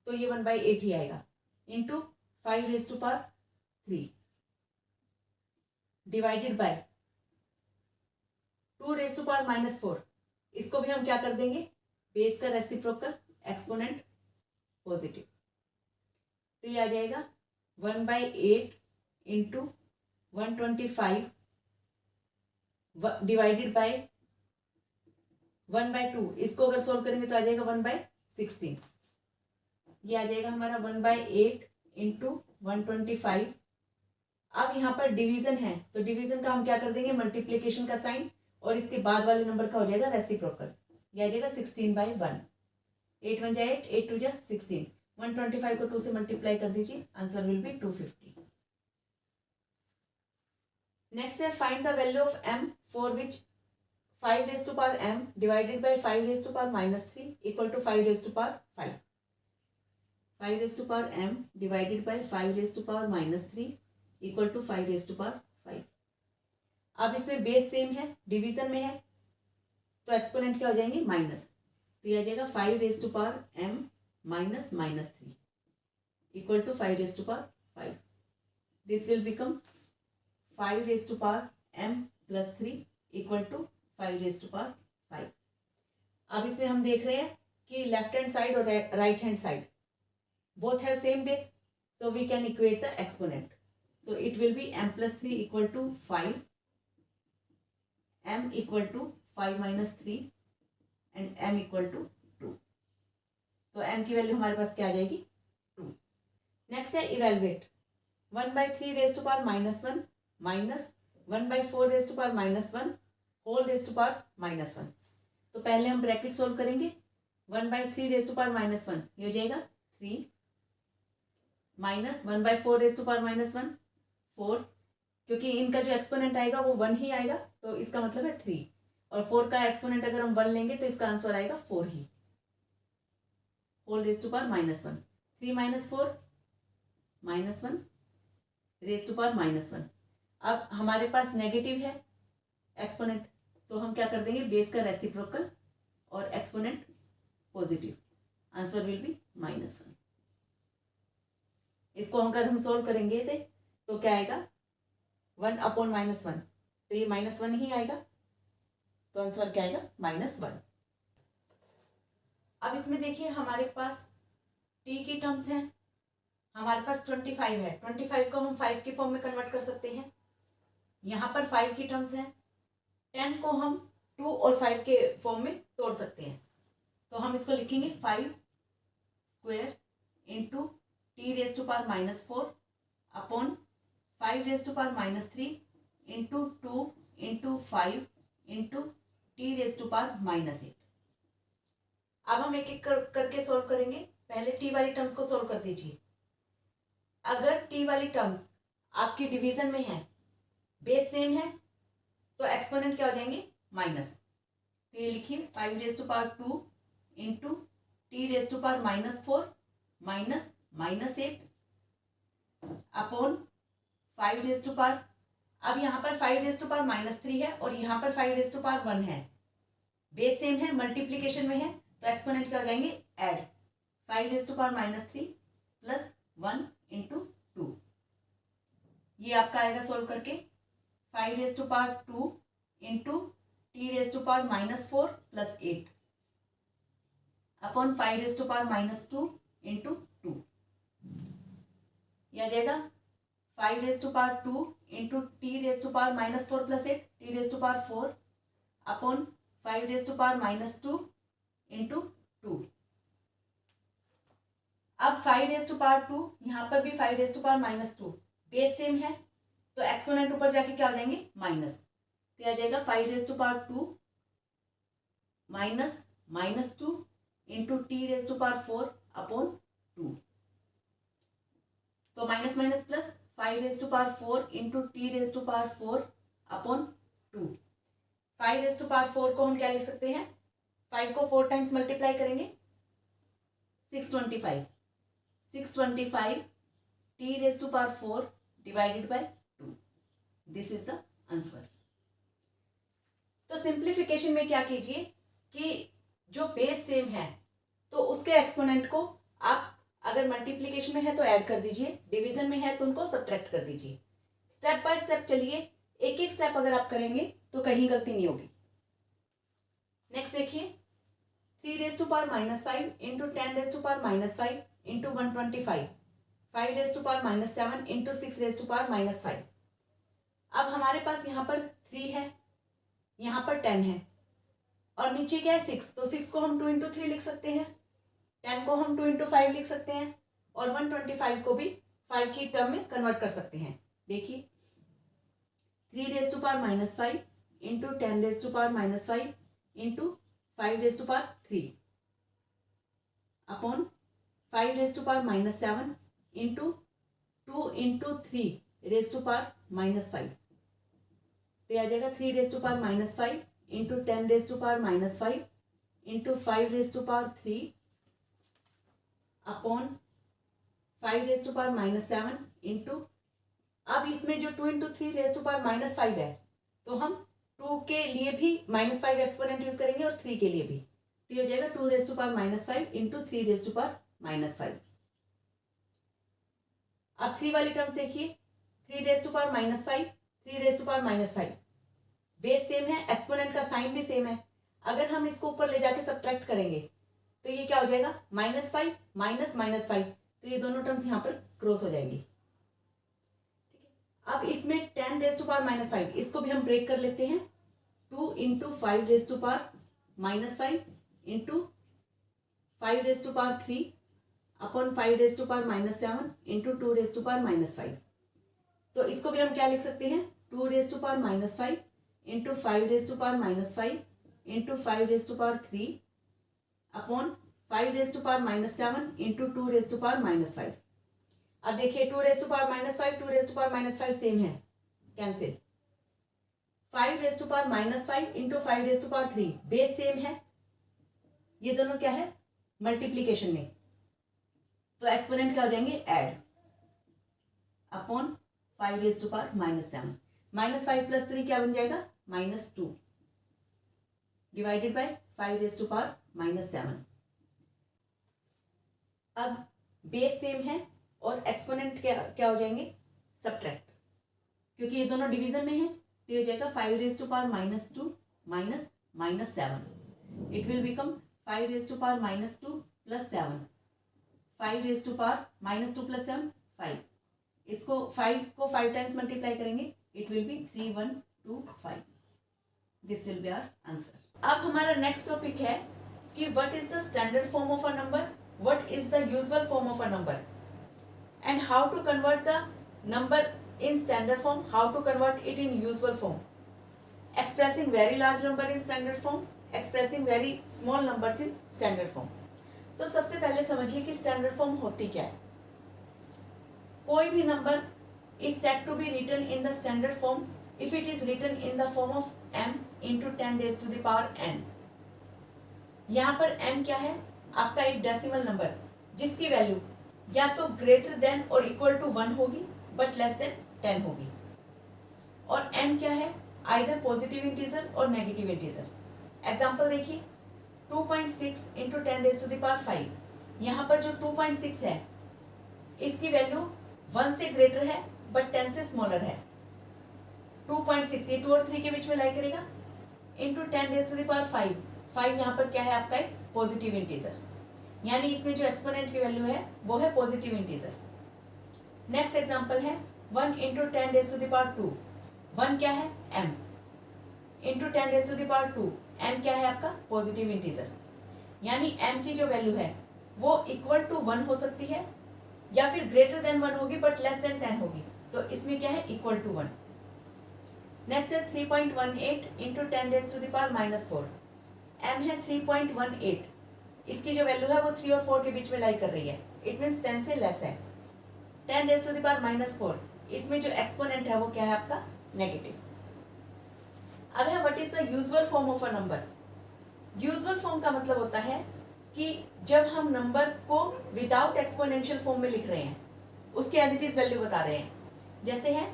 Speaker 1: तो ये 1/8 ही आएगा, into 5 raise to power 3 divided by 2 raise to power -4। इसको भी हम क्या कर देंगे, बेस का रेसिप्रोकल, एक्सपोनेंट पॉजिटिव, तो ये आ जाएगा 1/8 इंटू 125 डिवाइडेड बाय 1/2। इसको अगर सोल्व करेंगे तो आ जाएगा 1/16। ये आ जाएगा हमारा 1/8 इंटू 125। अब यहाँ पर डिवीजन है, तो डिवीजन का हम क्या कर देंगे, मल्टीप्लीकेशन का साइन, और इसके बाद वाले नंबर का हो जाएगा रेसिप्रोकल। ये आ जाएगा 16/1। 8 1 जा 8, 8 2 जा 16। 125 को 2 से मल्टीप्लाई कर दीजिए, आंसर विल बी 250। नेक्स्ट है find the value of m for which 5 raise to power m divided by 5 raise to power -3 equal to 5 raise to power 5। 5 raise to power m divided by 5 raise to power -3 equal to 5 raise to power 5। अब इसमें base same है, division में है, तो exponent क्या हो जाएंगे, minus, तो यह आ जाएगा 5 raise to power m minus -3 equal to 5 raise to power 5। This will become 5 raise to power m plus 3 equal to 5 raise to power 5। अब इसमें हम देख रहे हैं कि लेफ्ट हैंड साइड और right hand side both have same base, so we can equate the exponent. So it will be m plus 3 equal to 5, m equal to 5 minus 3 and m equal to 2. तो m की value हमारे पास क्या आ जाएगी, 2। Next है evaluate 1/3 raise to power -1 minus 1/4 raise to power -1 whole raise to power -1। तो पहले हम bracket solve करेंगे। 1/3 रेज टू पावर -1 ये हो जाएगा 3 माइनस 1/4 रेज टू पावर -1 4, क्योंकि इनका जो एक्सपोनेंट आएगा वो 1 ही आएगा, तो इसका मतलब है 3, और 4 का एक्सपोनेंट अगर हम 1 लेंगे तो इसका आंसर आएगा 4 ही, whole raise to power -1। 3 - 4 -1 raise to power -1। अब हमारे पास नेगेटिव है एक्सपोनेंट, तो हम क्या कर देंगे, बेस का रेसिप्रोकल और exponent positive, answer will be -1। इसको अगर हम सोल्व करेंगे तो क्या आएगा, 1/-1, तो ये -1 ही आएगा, तो आंसर क्या आएगा, -1। अब इसमें देखिए हमारे पास t की टर्म्स हैं, हमारे पास 25 है, 25 को हम 5 के फॉर्म में कन्वर्ट कर सकते हैं। यहाँ पर 5 की टर्म्स हैं, 10 को हम 2 और 5 के फॉर्म में तोड़ सकते हैं, तो हम इसको लिखेंगे 5 square into t raise to power -4 upon 5 raise to power -3 into 2 into 5 into t raise to power -8। अब हम एक एक करके सोल्व करेंगे। पहले t वाली टर्म्स को सोल्व कर दीजिए। अगर t वाली टर्म्स आपकी डिवीजन में है, बेस सेम है, तो एक्सपोनेंट क्या हो जाएंगे, माइनस, तो ये लिखिए 5 raise to power 2 into t raise to power -4 minus -8 upon 5 raise to power, अब यहाँ पर 5 रेज टू पावर -3 है और यहाँ पर 5 रेज टू पावर 1 है, बेस सेम है, मल्टीप्लीकेशन में है, तो एक्सपोनेंट क्या हो जाएंगे, add 5 raise to power -3 plus 1 into 2। ये आपका आएगा सोल्व करके 5 raise to power 2 into t raise to power -4 plus 8 upon 5 raise to power -2 into 2। यह आ जाएगा 5 raise to power 2 into t raise to power -4 plus 8 t raise to power 4 upon 5 raise to power -2 into 2। अब 5 raise to power 2, यहाँ पर भी 5 raise to power -2, base same है, तो exponent ऊपर जाके क्या हो जाएंगे, माइनस, तो आ जाएगा 5 raise to power 2 minus -2 into t raise to power 4 upon 2, तो minus minus plus 5 raise to power 4 into t raise to power 4 upon 2। 5 raise to power 4 को हम क्या लिख सकते हैं, 5 को 4 टाइम्स मल्टीप्लाई करेंगे 625। 625 t raise to power 4 divided by 2, this is the answer. तो सिंप्लीफिकेशन में क्या कीजिए कि जो बेस सेम है तो उसके एक्सपोनेंट को आप अगर मल्टीप्लिकेशन में है तो ऐड कर दीजिए, डिवीजन में है तो उनको सब्ट्रैक्ट कर दीजिए। स्टेप बाय स्टेप चलिए, एक एक स्टेप अगर आप करेंगे तो कहीं गलती नहीं होगी। नेक्स्ट देखिए, 3 raise to power -5 into 10 raise to power -5 into 125, 5 raise to power -7 into 6 raise to power -5। अब हमारे पास यहाँ पर 3 है, यहाँ पर 10 है और नीचे क्या है 6, तो 6 को हम 2 इंटू 3 लिख सकते हैं, 10 को हम 2 इंटू 5 लिख सकते हैं और 125 को भी 5 की टर्म में कन्वर्ट कर सकते हैं। देखिए 3 raise to power -5 into 10 raise to power -5 into 5 raise to power 3 upon 5 raise to power -7 into 2 into 3 raise to power -5। तो आ जाएगा 3 raise to power -5 into 10 raise to power -5 into 5 raise to power 3 upon 5 raise to power -7 into, अब इसमें जो 2 into 3 raise to power -5 है तो हम 2 के लिए भी -5 एक्सपोनेंट यूज करेंगे और 3 के लिए भी, तो ये हो जाएगा 2 raise to power -5 into 3 raise to power -5। अब 3 वाली टर्म्स देखिए, 3 raise to power -5, 3 raise to power -5, base same है, एक्सपोनेंट का साइन भी सेम है। अगर हम इसको ऊपर ले जाके सब्ट्रैक्ट करेंगे तो ये क्या हो जाएगा -5 -5, तो ये दोनों टर्म्स यहाँ पर क्रॉस हो जाएंगी। ठीक है, अब इसमें 10 रेज टू पावर -5 इसको भी हम ब्रेक कर लेते हैं, 2 into 5 raise to power -5 into 5 raise to power 3 upon 5 raise to power -7 into 2 raise to power -5। तो इसको भी हम क्या लिख सकते हैं, 2 raise to power -5 into 5 raise to power -5 into 5 raise to power 3 upon 5 raise to power -7 into 2 raise to power -5। अब देखिए 2 raise to power -5 2 raise to power -5 same है, cancel. 5 raise to power -5 into 5 raise to power 3 base same है, ये दोनों क्या है multiplication में, तो एक्सपोनेंट क्या हो जाएंगे add upon 5 raise to power -7, -5 plus 3 क्या बन जाएगा -2 divided by 5 raise to power -7। अब बेस सेम है और एक्सपोनेंट क्या हो जाएंगे सब्ट्रैक्ट, क्योंकि ये दोनों डिवीजन में है, तो ये हो जाएगा 5 raise to power -2 minus -7, it will become 5 raise to power -2 plus 7, 5 raise to power -2 plus 7 5, इसको 5 को 5 टाइम्स मल्टीप्लाई करेंगे, it will be 3125, this will be our answer. अब हमारा नेक्स्ट टॉपिक है कि what is the standard form of a number, what is the usual form of a number, and how to convert the number in standard form, how to convert it in usual form, expressing very large number in standard form, expressing very small numbers in standard form। तो सबसे पहले समझिए कि standard form होती क्या है। कोई भी number is said to be written in the standard form if it is written in the form of m into 10 raised to the power n। यहाँ पर m क्या है, आपका एक डेसिमल नंबर जिसकी वैल्यू या तो ग्रेटर देन और इक्वल टू 1 होगी बट लेस देन 10 होगी, और n क्या है आइदर पॉजिटिव इंटीजर और नेगेटिव इंटीजर। एग्जांपल देखिए 2.6 into 10 raise to the power 5, यहाँ पर जो 2.6 है इसकी वैल्यू 1 से ग्रेटर है बट 10 से स्मॉलर है। 2.6 ये 2 और 3 के बीच में लाई करेगा, into 10 raise to the power 5, 5 यहाँ पर क्या है आपका एक पॉजिटिव इंटीजर, यानी इसमें जो एक्सपोनेंट की वैल्यू है वो है पॉजिटिव इंटीजर। नेक्स्ट एग्जांपल है 1 into 10 raise to the power 2, 1 क्या है m into 10 raise to the power 2, n क्या है आपका पॉजिटिव इंटीजर, यानी m की जो वैल्यू है वो इक्वल टू 1 हो सकती है या फिर ग्रेटर देन 1 होगी बट लेस देन 10 होगी, तो इसमें क्या है इक्वल टू 1। नेक्स्ट है 3.18 into 10 raise to the power -4, m है 3.18, इसकी जो वैल्यू है वो 3 और 4 के बीच में लाई कर रही है, इट मीन्स 10 से लेस है। 10 रेज टू द पावर -4, इसमें जो एक्सपोनेंट है वो क्या है आपका नेगेटिव। अब है what is the usual form of a number. Usual form का मतलब होता है कि जब हम नंबर को विदाउट एक्सपोनेंशियल फॉर्म में लिख रहे हैं, उसकी एज इट इज वैल्यू बता रहे हैं। जैसे है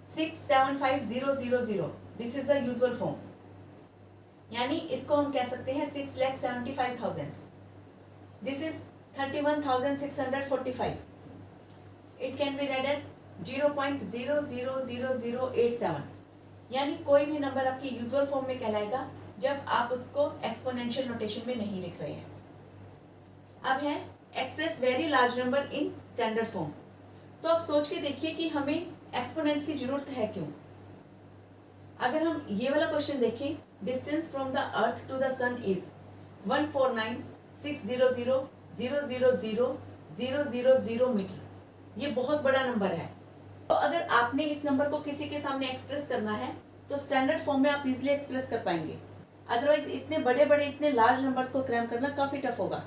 Speaker 1: 675000, this is the usual form, यानी इसको हम कह सकते हैं 6,75,000। This is 31,645। It can be read as 0.000087, यानी कोई भी नंबर आपकी यूजुअल फॉर्म में कहलाएगा जब आप उसको एक्सपोनेंशियल नोटेशन में नहीं लिख रहे हैं। अब है express very large number in standard form. तो अब सोच के देखिए कि हमें एक्सपोनेंट्स की जरूरत है क्यों। अगर हम ये वाला क्वेश्चन देखें, distance from the earth to the sun is 149,600,000,000 metre. ये बहुत बड़ा नंबर है। तो अगर आपने इस नंबर को किसी के सामने एक्सप्रेस करना है तो स्टैंडर्ड फॉर्म में आप इजीली एक्सप्रेस कर पाएंगे। अदरवाइज इतने बड़े बड़े इतने लार्ज नंबर्स को क्रैम करना काफी टफ होगा।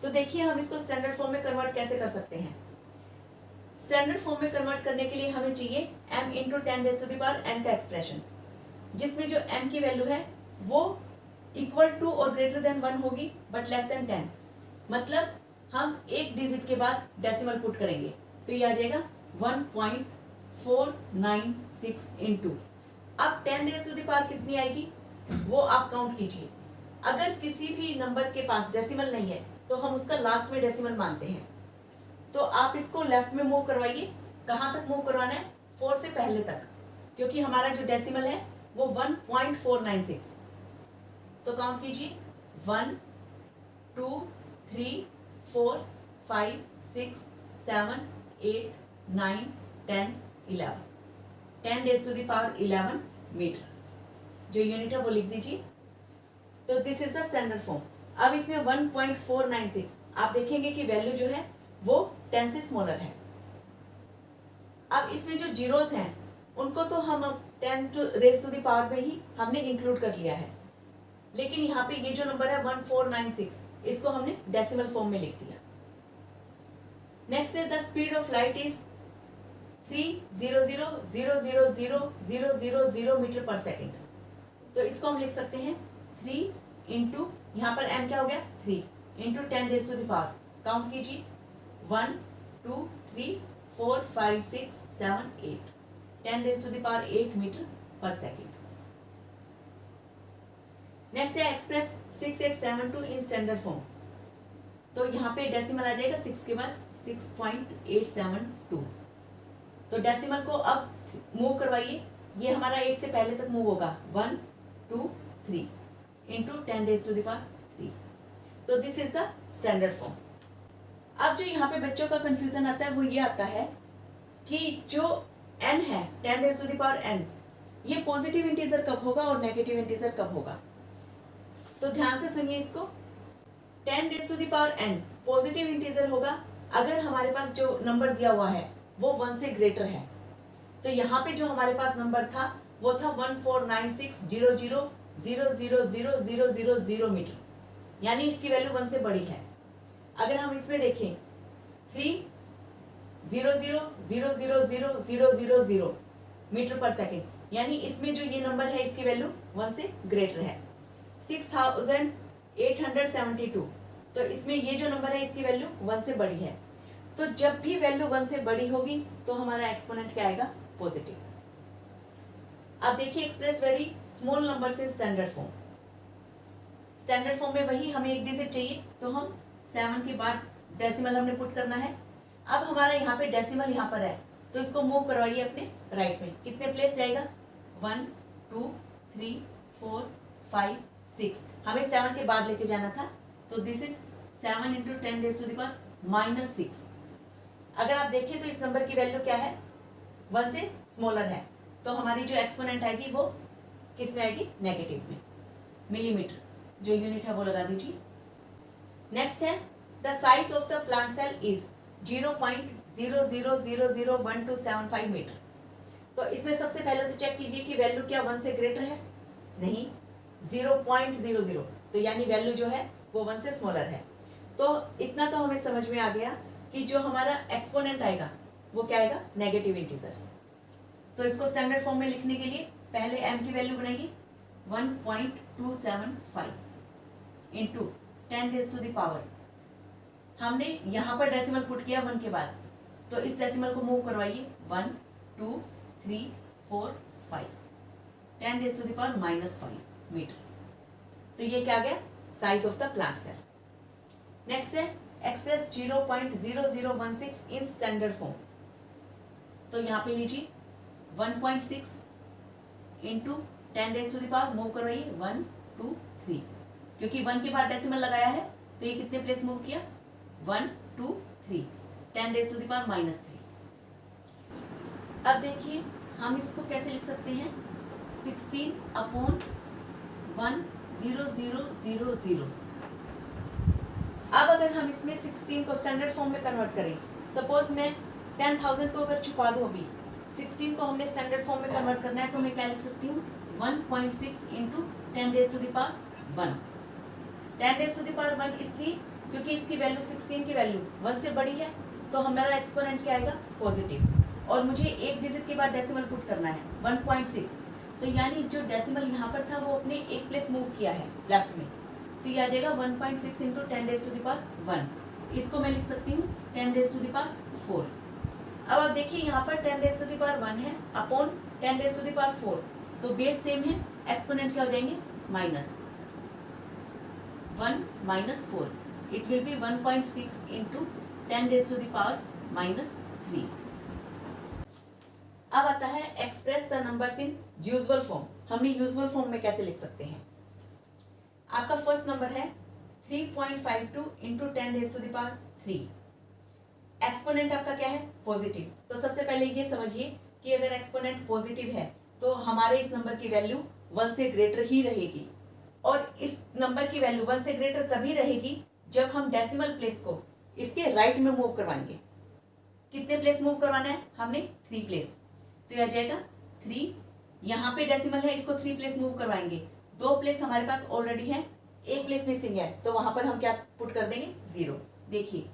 Speaker 1: तो देखिए हम इसको स्टैंडर्ड फॉर्म में कन्वर्ट कैसे कर सकते हैं। स्टैंडर्ड फॉर्म में कन्वर्ट करने के लिए हमें चाहिए m इंटू 10⁻n का एक्सप्रेशन, जिसमें जो m की वैल्यू है वो इक्वल टू और ग्रेटर देन 1 होगी बट लेस देन 10। मतलब हम एक डिजिट के बाद डेसिमल पुट करेंगे तो ये आ जाएगा 1.496 इंटू। अब 10⁻⁴ कितनी आएगी वो आप काउंट कीजिए। अगर किसी भी नंबर के पास डेसिमल नहीं है तो हम उसका लास्ट में डेसिमल मानते हैं। तो आप इसको लेफ्ट में मूव करवाइए। कहाँ तक मूव करवाना है? 4 से पहले तक, क्योंकि हमारा जो डेसिमल है वो 1.496। तो काउंट कीजिए 1 2 3 4 5 6 7 8 9 10 11 10⁻11 मीटर जो यूनिट है वो लिख दीजिए। तो this is the standard form. अब इसमें 1.496 आप देखेंगे कि वैल्यू जो है वो 10 से स्मॉलर है। अब इसमें जो जीरोस हैं उनको तो हम 10⁻⁴ में ही हमने इंक्लूड कर लिया है, लेकिन यहाँ पे ये जो नंबर है 1496 इसको हमने डेसिमल फॉर्म में लिख दिया। नेक्स्ट है the speed of light is 300,000,000 metre per second. तो इसको हम लिख सकते हैं 3 इंटू, यहाँ पर m क्या हो गया 3 इंटू 10⁻⁴। काउंट कीजिए 1 2 3 4 5 6 7 8 10⁻8 मीटर पर सेकेंड। नेक्स्ट है एक्सप्रेस 6872 इन स्टैंडर्ड फॉर्म। तो यहाँ पे डेसिमल आ जाएगा 6 के बाद 6.872। तो डेसिमल को अब मूव करवाइए। ये हमारा 8 से पहले तक मूव होगा 1 2 3 इंटू 10⁻3। तो this is the standard form. अब जो यहाँ पे बच्चों का कंफ्यूजन आता है वो ये आता है कि जो n है 10⁻n ये पॉजिटिव इंटीजर कब होगा और नेगेटिव इंटीजर कब होगा। तो ध्यान से सुनिए इसको। 10⁻n पॉजिटिव इंटीजर होगा अगर हमारे पास जो नंबर दिया हुआ है वो 1 से ग्रेटर है। तो यहाँ पे जो हमारे पास नंबर था वो था 14960000000 मीटर, यानी इसकी वैल्यू 1 से बड़ी है। अगर हम इसमें देखें 300000000 मीटर पर सेकेंड, यानी इसमें जो ये नंबर है इसकी वैल्यू 1 से ग्रेटर है। 6872, तो इसमें ये जो नंबर है इसकी वैल्यू 1 से बड़ी है। तो जब भी वैल्यू 1 से बड़ी होगी तो हमारा एक्सपोनेंट क्या आएगा? पॉजिटिव। अब देखिए एक्सप्रेस वेरी स्मॉल नंबर से स्टैंडर्ड फॉर्म। स्टैंडर्ड फॉर्म में वही हमें एक डिजिट चाहिए तो हम 7 के बाद डेसिमल हमने पुट करना है। अब हमारा यहाँ पे डेसिमल यहाँ पर है तो इसको मूव करवाइए अपने राइट में। कितने प्लेस जाएगा? 1 2 3 4 5 6। हमें 7 के बाद लेके जाना था तो दिस इज 7 इंटू 10⁻⁻6। अगर आप देखें तो इस नंबर की वैल्यू क्या है? 1 से स्मॉलर है। तो हमारी जो एक्सपोनेंट आएगी वो किस में आएगी? नेगेटिव में। मिलीमीटर जो यूनिट है वो लगा दीजिए। नेक्स्ट है the size of the plant cell is 0.00001275 metre. तो इसमें सबसे पहले तो चेक कीजिए कि वैल्यू क्या 1 से ग्रेटर है? नहीं, 0.00। तो यानी वैल्यू जो है वो 1 से स्मॉलर है। तो इतना तो हमें समझ में आ गया कि जो हमारा एक्सपोनेंट आएगा वो क्या आएगा? Negative integer. तो इसको स्टैंडर्ड फॉर्म में लिखने के लिए पहले m की वैल्यू बनाइए 1.275 इंटू 10⁻⁴। हमने यहाँ पर डेसिमल पुट किया 1 के बाद, तो इस डेसिमल को मूव करवाइए 1 2 3 4 5 10⁻⁻5 मीटर। तो ये क्या गया, size of the plant cell. Next है एक्सप्रेस 0.0016 इन स्टैंडर्ड फॉर्म। तो यहाँ पे लीजिए 1.6 इंटू 10⁻⁴ मूव करवाइए 1 2 3, क्योंकि 1 के बाद डेसिमल लगाया है तो ये कितने प्लेस मूव किया 1 2 3 10⁻⁻3। अब देखिए हम इसको कैसे लिख सकते हैं, 16/10000। अब अगर हम इसमें 16 को स्टैंडर्ड फॉर्म में कन्वर्ट करें, सपोज मैं 10,000 को अगर छुपा दूं, अभी 16 को हमने स्टैंडर्ड फॉर्म में कन्वर्ट करना है, तो मैं क्या लिख सकती हूँ 1.6 इंटू 10⁻1। 10⁻1 इसलिए क्योंकि इसकी वैल्यू 16 की वैल्यू 1 से बड़ी है, तो हमारा एक्सपोनेंट क्या आएगा पॉजिटिव, और मुझे एक डिजिट के बाद डेसिमल पुट करना है 1.6। तो यानी जो डेसिमल यहाँ पर था वो अपने एक प्लेस मूव किया है लेफ्ट में, तो ये आ जाएगा 1.6 इंटू 10⁻1। इसको मैं लिख सकती हूँ 10⁻4। अब आप देखिए यहाँ पर 10⁻1 है अपॉन 10⁻4, तो बेस सेम है, एक्सपोनेंट क्या हो जाएंगे -1 -4। It will B 1.6 into 10⁻3। अब आता है express the numbers in usual form. हमने यूजुअल फॉर्म में कैसे लिख सकते हैं। आपका फर्स्ट नंबर है 3.52 इंटू 10⁻3। एक्सपोनेंट आपका क्या है पॉजिटिव, तो सबसे पहले ये समझिए कि अगर एक्सपोनेंट पॉजिटिव है तो हमारे इस नंबर की वैल्यू 1 से ग्रेटर ही रहेगी, और इस नंबर की वैल्यू 1 से ग्रेटर तभी रहेगी जब हम डेसिमल प्लेस को इसके राइट में मूव करवाएंगे। कितने प्लेस मूव करवाना है हमने 3 प्लेस, तो आ जाएगा 3, यहाँ पे डेसिमल है इसको 3 प्लेस मूव करवाएंगे, 2 प्लेस हमारे पास ऑलरेडी है, 1 प्लेस मिसिंग है, तो वहां पर हम क्या पुट कर देंगे 0। देखिए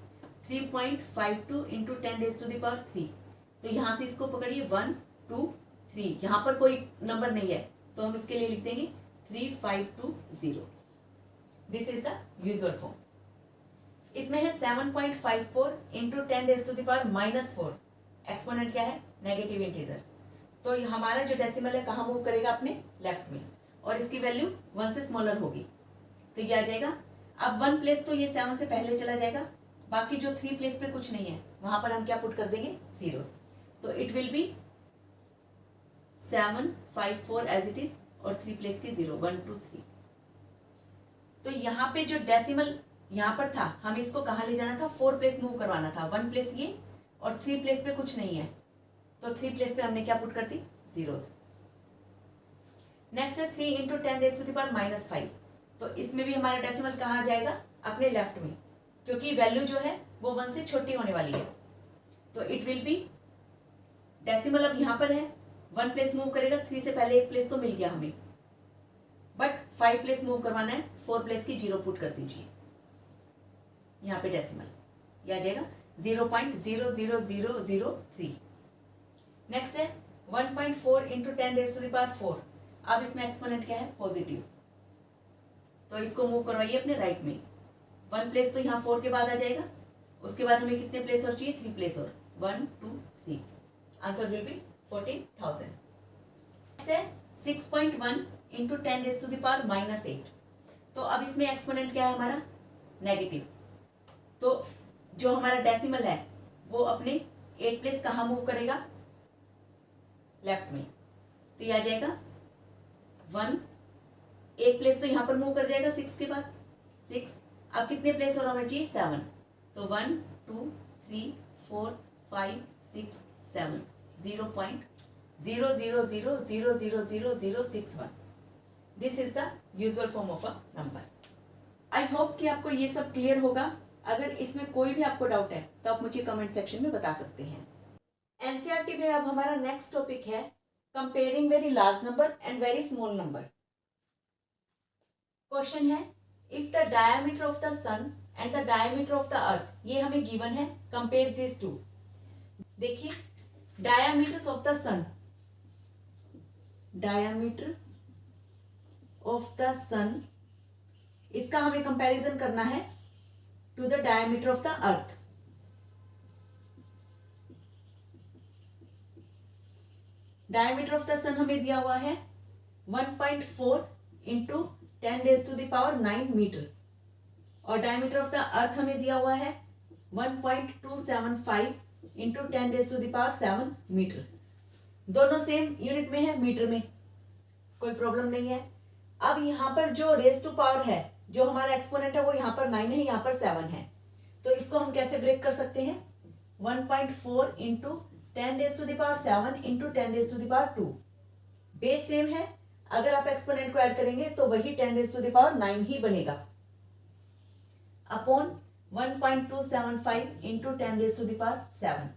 Speaker 1: 3.52 इंटू 10⁻3, तो यहाँ से इसको पकड़िए 1 2 3, यहाँ पर कोई नंबर नहीं है तो हम इसके लिए लिख देंगे 3520। This is the usual form. इसमें है 7.54 इंटू 10⁻⁻4। एक्सपोनेंट क्या है नेगेटिव इंटीजर, तो हमारा जो डेसिमल है कहाँ मूव करेगा अपने लेफ्ट में, और इसकी वैल्यू 1 से स्मॉलर होगी, तो ये आ जाएगा। अब 1 प्लेस तो ये 7 से पहले चला जाएगा, बाकी जो 3 प्लेस पे कुछ नहीं है वहां पर हम क्या पुट कर देंगे 0, तो it will be 754 as it is, और 3 प्लेस की 0 1 2 3। तो यहाँ पे जो डेसिमल यहाँ पर था हमें इसको कहाँ ले जाना था 4 प्लेस मूव करवाना था, 1 प्लेस ये और 3 प्लेस पे कुछ नहीं है, तो 3 प्लेस पे हमने क्या पुट कर दी 0। नेक्स्ट है 3 इंटू 10⁻⁻5, तो इसमें भी हमारा डेसिमल कहाँ जाएगा अपने लेफ्ट में, क्योंकि वैल्यू जो है वो 1 से छोटी होने वाली है, तो इट विल बी डेसिमल अब यहाँ पर है 1 प्लेस मूव करेगा, 3 से पहले 1 प्लेस तो मिल गया हमें, बट 5 प्लेस मूव करवाना है, 4 प्लेस की 0 पुट कर दीजिए यहाँ पे डेसिमल, यह आ जाएगा 0.00003। नेक्स्ट है 1.4 इंटू 10⁻4। अब इसमें एक्सपोनेंट क्या है पॉजिटिव, तो इसको मूव करवाइए अपने राइट में, 1 प्लेस तो यहाँ 4 के बाद आ जाएगा, उसके बाद हमें कितने प्लेस और चाहिए 3 प्लेस और 1 2 3। Answer will B 14,000। नेक्स्ट है 6.1 इंटू 10⁻⁻8। तो अब इसमें एक्सपोनेंट क्या है हमारा नेगेटिव, तो जो हमारा डेसिमल है वो अपने 8 प्लेस कहाँ मूव करेगा लेफ्ट में, तो ये आ जाएगा 1, 1 प्लेस तो यहाँ पर मूव कर जाएगा 6 के बाद 6। अब कितने प्लेस और हमें चाहिए 7, तो 1 2 3 4 5 6 7, 0.000000061। This is the usual form of a number. I hope कि आपको ये सब क्लियर होगा। अगर इसमें कोई भी आपको डाउट है तो आप मुझे कमेंट सेक्शन में बता सकते हैं। एनसीईआरटी में अब हमारा नेक्स्ट टॉपिक है comparing very large number and very small number. Question है if the diameter of the sun and the diameter of the earth, ये हमें गिवन है, कंपेयर दिस टू। देखिए diameters of the sun, diameter of the sun, इसका हमें comparison करना है to the diameter of the earth. Diameter of the sun हमें दिया हुआ है 1.4 इंटू 10⁻⁹ मीटर, और डायमीटर ऑफ द अर्थ हमें दिया हुआ है 1.275 इंटू 10⁻⁷ मीटर। दोनों सेम यूनिट में है, मीटर में, कोई प्रॉब्लम नहीं है। अब यहाँ पर जो रेज टू पावर है, जो हमारा एक्सपोनेंट है, वो यहाँ पर 9 है, यहाँ पर 7 है, तो इसको हम कैसे ब्रेक कर सकते हैं? 1.4 इंटू 10⁻⁷ इंटू 10⁻²। बेस सेम है, अगर आप एक्सपोनेंट को ऐड करेंगे तो वही 10⁻9 ही बनेगा, अपॉन 1.275 इंटू 10⁻7।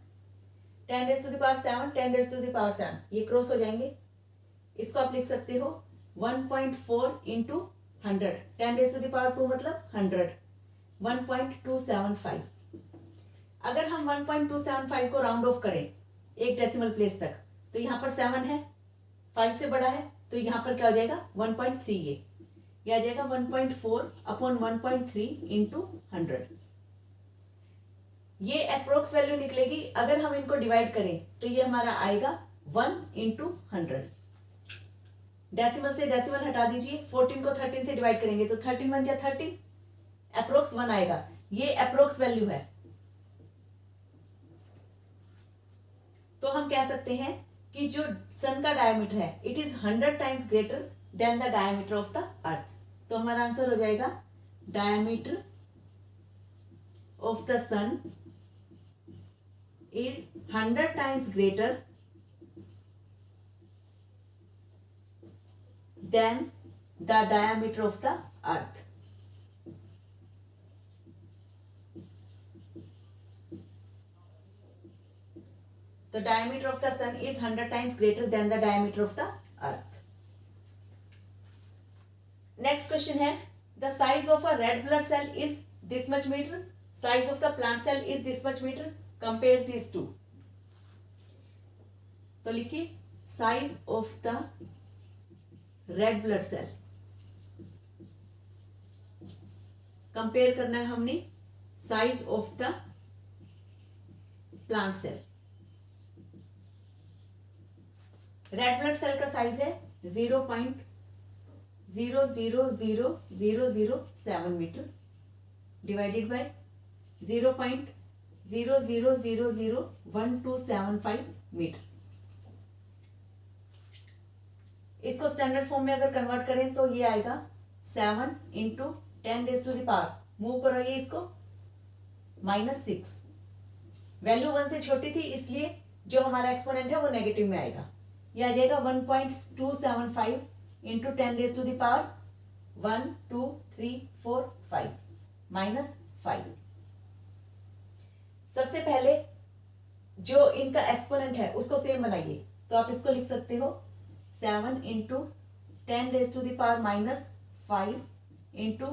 Speaker 1: 10⁻7 10⁻7 ये क्रॉस हो जाएंगे, इसको आप लिख सकते हो 1.4 इंटू 100, 10⁻² मतलब 100, 1.275। अगर हम 1.275 को राउंड ऑफ करें एक डेसिमल प्लेस तक, तो यहाँ पर 7 है, 5 से बड़ा है, तो यहाँ पर क्या हो जाएगा? 1.3, ये आ जाएगा 1.4 अपॉन 1.3 इंटू 100। ये अप्रोक्स वैल्यू निकलेगी। अगर हम इनको डिवाइड करें तो ये हमारा आएगा 1 इंटू 100। डेसिमल से डेसिमल हटा दीजिए, 14 को 13 से डिवाइड करेंगे तो 13 1 जा 13, अप्रोक्स 1 आएगा। ये अप्रोक्स वैल्यू है, तो हम कह सकते हैं कि जो सन का डायमीटर है it is 100 times greater than the diameter of the earth. तो हमारा आंसर हो जाएगा diameter of the sun is 100 times greater than the diameter of the earth. The diameter of the sun is 100 times greater than the diameter of the earth. Next question है, the size of a red blood cell is this much meter, size of the plant cell is this much meter, compare these two. तो लिखिए size of the red blood cell, compare करना है हमने size of the plant cell। Red blood cell का size है 0.000007 metre divided by 0.00001275 metre. इसको standard form में अगर कन्वर्ट करें तो ये आएगा 7 इंटू 10⁻⁻, मूव करो ये इसको, -6। वैल्यू 1 से छोटी थी इसलिए जो हमारा एक्सपोनेंट है वो नेगेटिव में आएगा। यह आ जाएगा 1.275 इंटू 10⁻⁻1 2 3 4 5 -5। सबसे पहले जो इनका एक्सपोनेंट है उसको सेम बनाइए, तो आप इसको लिख सकते हो 7 into 10⁻⁻5 into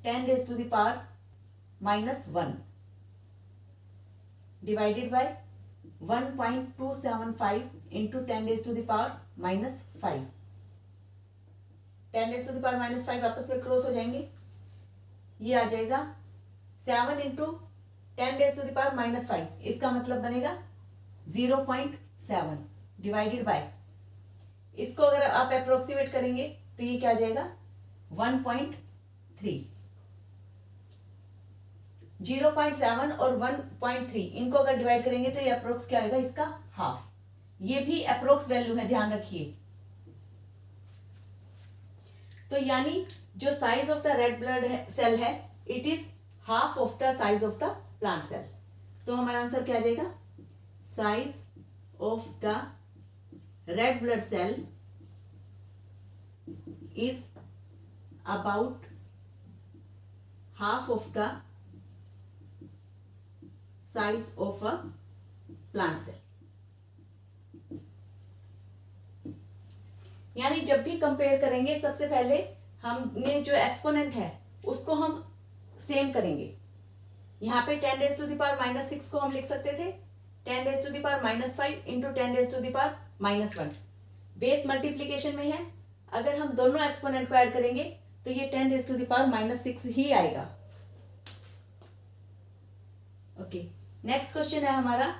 Speaker 1: 10⁻⁻1 divided by 1.275 into 10⁻⁻5। 10⁻⁻5 आपस में क्रॉस हो जाएंगे, ये आ जाएगा 7 इंटू 10⁻⁻5, इसका मतलब बनेगा 0.7 डिवाइडेड बाय, इसको अगर आप अप्रोक्सीमेट करेंगे तो ये क्या आ जाएगा 1.3। 0.7 और 1.3 इनको अगर डिवाइड करेंगे तो ये अप्रोक्स क्या आएगा, इसका हाफ। ये भी अप्रोक्स वैल्यू है, ध्यान रखिए। तो यानी जो size of the red blood cell है it is half of the size of the plant cell. तो हमारा आंसर क्या आ जाएगा, size of the red blood cell is about half of the size of a plant cell. यानी जब भी compare करेंगे सबसे पहले हमने जो एक्सपोनेंट है उसको हम सेम करेंगे। यहाँ पे 10⁻⁻6 को हम लिख सकते थे 10⁻⁻5 इंटू 10⁻⁻1। बेस मल्टीप्लीकेशन में है, अगर हम दोनों एक्सपोनेंट को ऐड करेंगे तो ये 10⁻⁻⁻6 ही आएगा। ओके, नेक्स्ट क्वेश्चन है हमारा,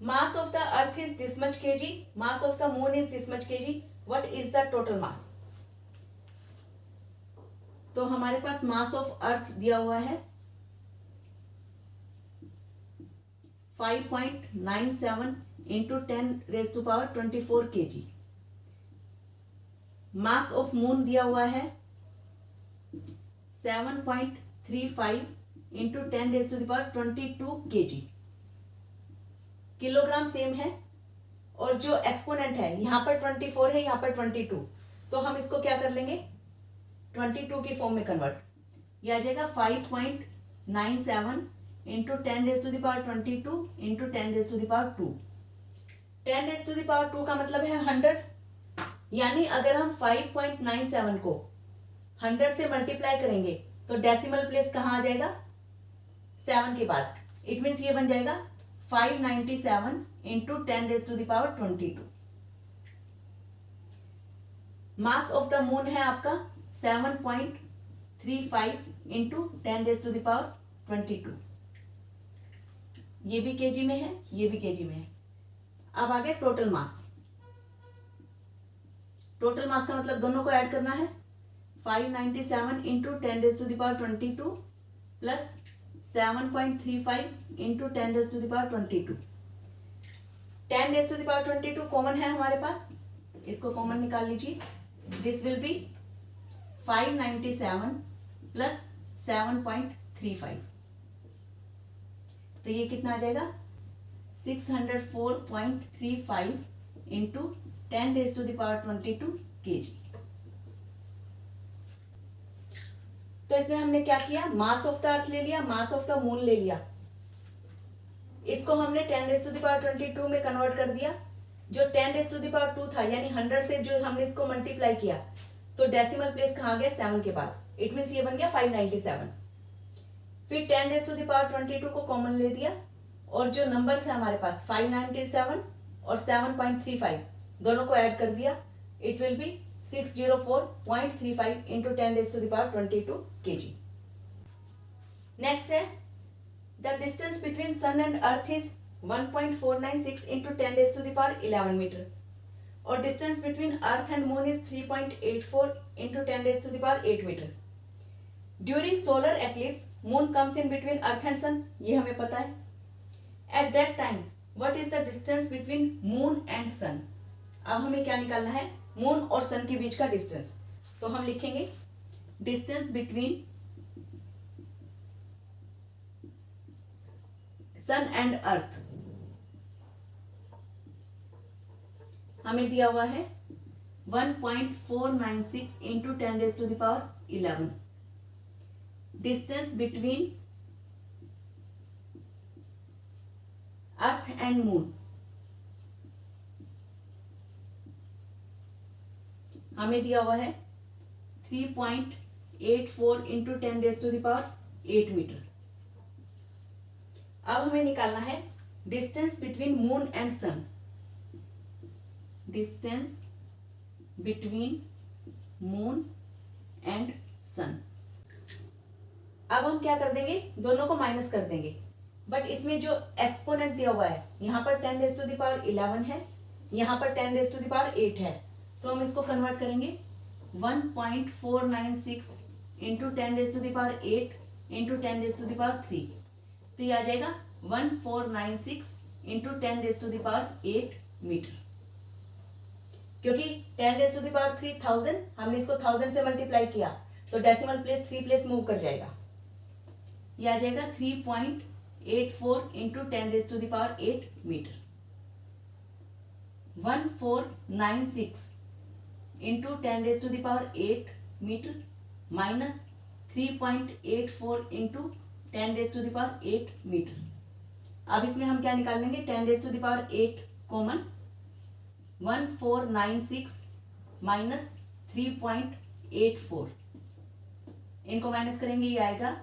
Speaker 1: mass of the earth is this much KG, mass of the moon is this much KG, what is the total mass. तो हमारे पास मास ऑफ अर्थ दिया हुआ है 5.97 into 10⁻24 kg। Mass of moon दिया हुआ है 7.35 इंटू 10⁻22 kg। किलोग्राम सेम है और जो एक्सपोनेंट है यहाँ पर 24 है, यहाँ पर 22, तो हम इसको क्या कर लेंगे 22 की फॉर्म में कन्वर्ट। यह आ जाएगा 5.97 इंटू 10⁻22 इंटू 10⁻2। 10⁻2 का मतलब है 100, यानी अगर हम 5.97 को 100 से मल्टीप्लाई करेंगे तो डेसिमल प्लेस कहाँ आ जाएगा 7 के बाद। इट मीन्स ये बन जाएगा 597 into 10⁻22। Mass of the moon है आपका 7.35 इंटू 10⁻22। ये भी केजी में है, ये भी केजी में है। अब आगे टोटल मास। टोटल मास का मतलब दोनों को ऐड करना है, 597 इंटू 10⁻22 प्लस 7.35 इंटू 10⁻22। 10⁻22 कॉमन है हमारे पास, इसको कॉमन निकाल लीजिए। दिस विल बी 597 प्लस 7.35, तो ये कितना आ जाएगा 604.35 इंटू 10⁻22 kg। तो इसमें हमने क्या किया, मास ऑफ द अर्थ ले लिया, मास ऑफ द मून ले लिया, इसको हमने 10⁻22 में कन्वर्ट कर दिया। जो 10⁻2 था यानी 100 से जो हमने इसको मल्टीप्लाई किया तो डेसिमल प्लेस कहाँ गया 7 के बाद। इट मीन्स ये बन गया 597। फिर 10⁻22 को कॉमन ले दिया और जो नंबर्स है हमारे पास 597 और 7.35 दोनों को ऐड कर दिया। It will be 604.35 into 10⁻22 kg। Next है, the distance between sun and earth is 1.496 into 10⁻11 metre और distance between earth and moon is 3.84 into 10⁸ metre. During solar eclipse moon comes in between earth and sun, ये हमें पता है। At that time what is the distance between moon and sun. अब हमें क्या निकालना है, मून और सन के बीच का डिस्टेंस। तो हम लिखेंगे distance between sun and earth हमें दिया हुआ है 1.496 into 10⁻11। Distance between earth and moon हमें दिया हुआ है 3.84 इंटू 10⁸ मीटर। अब हमें निकालना है distance between moon and sun. Distance between moon and sun. अब हम क्या कर देंगे, दोनों को माइनस कर देंगे, बट इसमें जो एक्सपोनेंट दिया हुआ है यहाँ पर 10⁻11 है, यहाँ पर 10⁸ है, तो हम इसको कन्वर्ट करेंगे 1.496 इंटू 10⁸ इंटू 10⁻3, तो ये आ जाएगा 1496 इंटू 10⁸ मीटर। क्योंकि 10⁻3 1000, हमने इसको 1000 से मल्टीप्लाई किया तो डेसिमल प्लेस 3 प्लेस मूव कर जाएगा। ये आ जाएगा 3.84 into 10⁸ metre. 1496 into 10⁸ metre minus 3.84 into 10⁸ metre. अब इसमें हम क्या निकाल लेंगे, 10⁸ कॉमन, 1496 माइनस 3.84, इनको माइनस करेंगे ये आएगा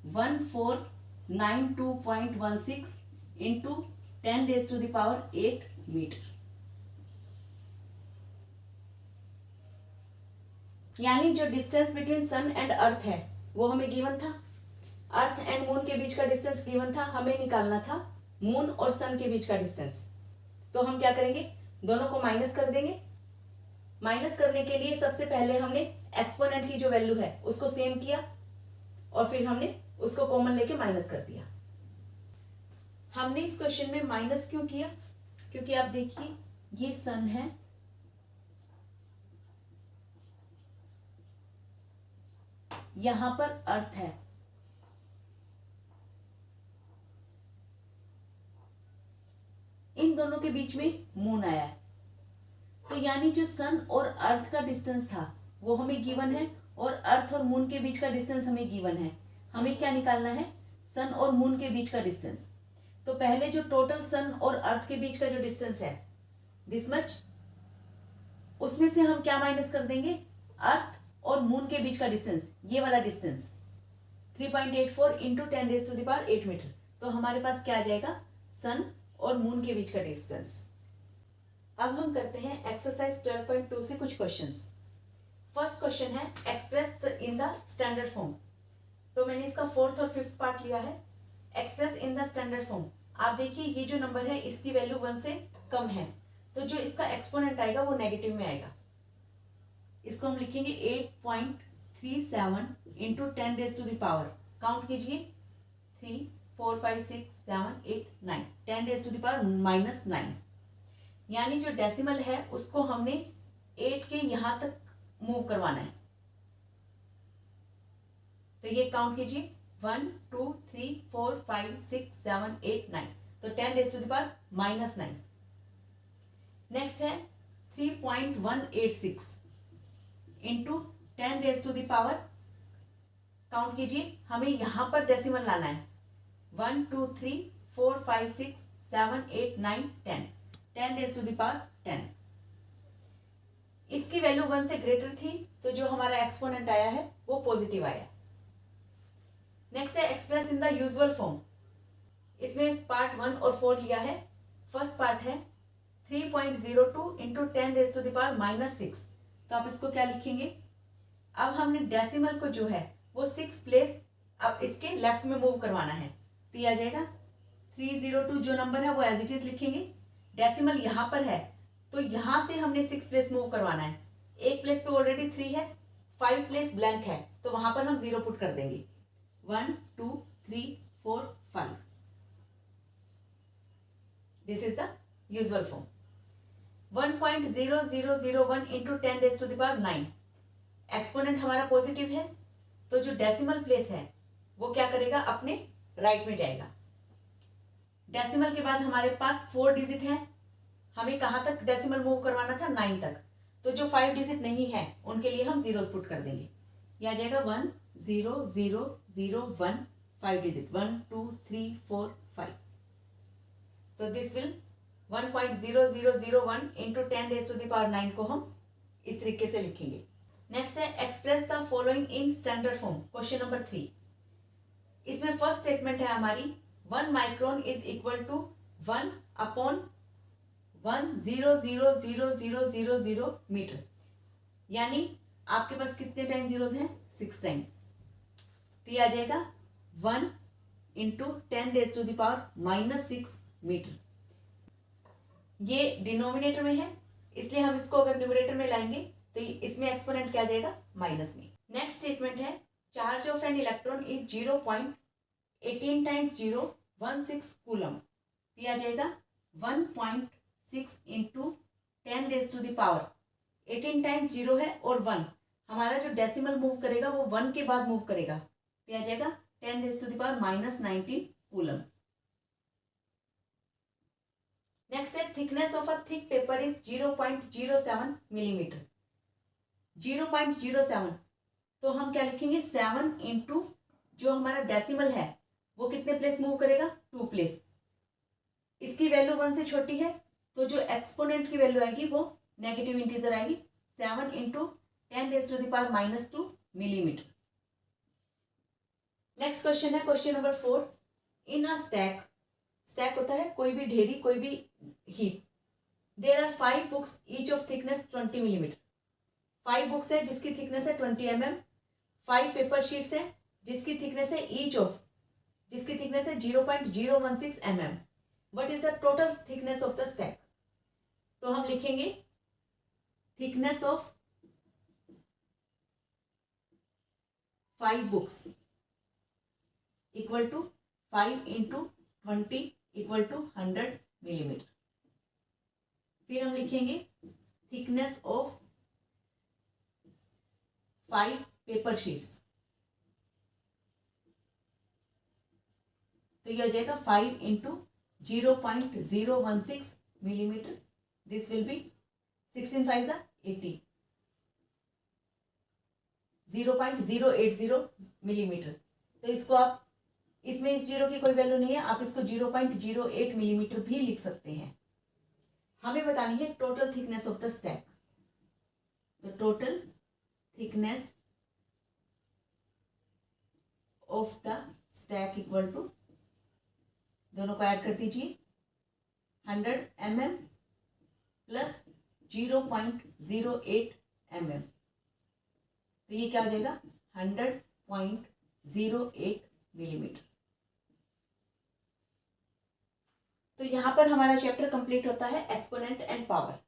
Speaker 1: 1492.16 into 10 raise to the power 8 metre. यानी जो distance between sun and earth है वो हमें गिवन था, अर्थ एंड मून के बीच का डिस्टेंस गिवन था, हमें निकालना था मून और सन के बीच का डिस्टेंस। तो हम क्या करेंगे, दोनों को माइनस कर देंगे। माइनस करने के लिए सबसे पहले हमने एक्सपोनेंट की जो वैल्यू है उसको सेम किया और फिर हमने उसको कॉमन लेके माइनस कर दिया। हमने इस क्वेश्चन में माइनस क्यों किया, क्योंकि आप देखिए ये सन है, यहां पर अर्थ है, इन दोनों के बीच में मून आया है। तो यानी जो सन और अर्थ का डिस्टेंस था वो हमें गिवन है और अर्थ और मून के बीच का डिस्टेंस हमें गिवन है। हमें क्या निकालना है, सन और मून के बीच का डिस्टेंस। तो पहले जो टोटल सन और अर्थ के बीच का जो डिस्टेंस है दिस मच, उसमें से हम क्या माइनस कर देंगे, अर्थ और मून के बीच का डिस्टेंस, ये वाला distance 3.84 into 10 raise to the power 8 metre. तो हमारे पास क्या आ जाएगा, सन और मून के बीच का डिस्टेंस। अब हम करते हैं एक्सरसाइज 12.2 से कुछ क्वेश्चंस। फर्स्ट क्वेश्चन है express in the standard form. तो मैंने इसका फोर्थ और फिफ्थ पार्ट लिया है। Express in the standard form, आप देखिए ये जो नंबर है इसकी वैल्यू 1 से कम है, तो जो इसका एक्सपोनेंट आएगा वो नेगेटिव में आएगा। इसको हम लिखेंगे 8.37 into 10 raise to the power, count कीजिए 3 4 5 6 7 8 9, 10 रेज टू द पावर -9। यानी जो डेसिमल है उसको हमने 8 के यहां तक मूव करवाना है। तो ये काउंट कीजिए 1 2 3 4 5 6 7 8 9, तो 10 raise to the power -9। Next है 3.186 into 10 raise to the power, count कीजिए, हमें यहां पर डेसिमल लाना है 1 2 3 4 5 6 7 8 9 10, 10 रेज टू द पावर 10। इसकी वैल्यू 1 से ग्रेटर थी तो जो हमारा एक्सपोनेंट आया है वो पॉजिटिव आया। नेक्स्ट है express in the usual form. इसमें पार्ट 1 और 4 लिया है। फर्स्ट पार्ट है 3.02 into 10 raise to the power -6। तो आप इसको क्या लिखेंगे, अब हमने डेसिमल को जो है वो 6 प्लेस अब इसके लेफ्ट में मूव करवाना है। तो ये आ जाएगा 302 जो नंबर है वो एज इट इज लिखेंगे। डेसिमल यहाँ पर है तो यहाँ से हमने 6 प्लेस मूव करवाना है। एक प्लेस पे ऑलरेडी 3 है, 5 प्लेस ब्लैंक है, तो वहां पर हम 0 पुट कर देंगे। 1 2 3 4 5, this is the usual form. 1.0001 into 10 raise to the power 9, exponent हमारा पॉजिटिव है तो जो डेसिमल प्लेस है वो क्या करेगा, अपने राइट में जाएगा। डेसिमल के बाद हमारे पास 4 डिजिट है, हमें कहां तक डेसिमल मूव करवाना था, 9 तक। तो जो 5 डिजिट नहीं है उनके लिए हम जीरोस पुट कर देंगे। यह आ जाएगा 1 0 0 0 1, 5 डिजिट 1 2 3 4 5। तो this will 1.0001 into 10 raise to the power 9 को हम इस तरीके से लिखेंगे। नेक्स्ट है express the following in standard form, question number 3। इसमें फर्स्ट स्टेटमेंट है हमारी 1 micron is equal to 1/1000000 metre. यानी आपके पास कितने टाइम जीरोज हैं, 6 टाइम्स। तो ये आ जाएगा 1 into 10 raise to the power -6 metre. ये डिनोमिनेटर में है इसलिए हम इसको अगर न्यूमरेटर में लाएंगे तो इसमें एक्सपोनेंट क्या आ जाएगा, माइनस में। नेक्स्ट स्टेटमेंट है charge of an electron is 0.18 times 0 16 coulomb. ये आ जाएगा 1.6 into 10 raise to the power 18 times 0 है और 1, हमारा जो डेसिमल मूव करेगा वो 1 के बाद मूव करेगा। तो आ जाएगा 10 raise to the power -19 coulomb. Next है thickness of a thick paper is 0.07 millimetre. 0.07, तो हम क्या लिखेंगे, 7 इंटू जो हमारा डेसिमल है वो कितने प्लेस मूव करेगा, 2 प्लेस। इसकी वैल्यू 1 से छोटी है तो जो एक्सपोनेंट की वैल्यू आएगी वो नेगेटिव इंटीजर आएगी। 7 into 10 raise to the power -2 millimetre. Next question है question number 4। In a stack stack होता है कोई भी ढेरी, कोई भी heap. There are 5 books each of thickness 20 millimetre. 5 books है जिसकी थिकनेस है 20 mm। 5 पेपर शीट्स है जिसकी थिकनेस है ईच ऑफ, जिसकी थिकनेस है 0.016 mm। What is the total thickness of the stack? तो हम लिखेंगे thickness of 5 books equal to 5 into 20 equal to 100 millimetre. फिर हम लिखेंगे थिकनेस ऑफ 5 पेपर शीट्स, तो यह हो जाएगा 5 into 0.016 millimetre. This will B 16 5 80, 0.080 millimetre. तो इसको आप, इसमें इस जीरो की कोई वैल्यू नहीं है, आप इसको 0.08 मिलीमीटर भी लिख सकते हैं। हमें बतानी है total thickness of the stack. तो total thickness of the stack equal to, दोनों को ऐड कर दीजिए, 100 mm प्लस 0.08 mm। तो ये क्या हो जाएगा 100.08 मिलीमीटर। तो यहाँ पर हमारा चैप्टर कंप्लीट होता है एक्सपोनेंट एंड पावर।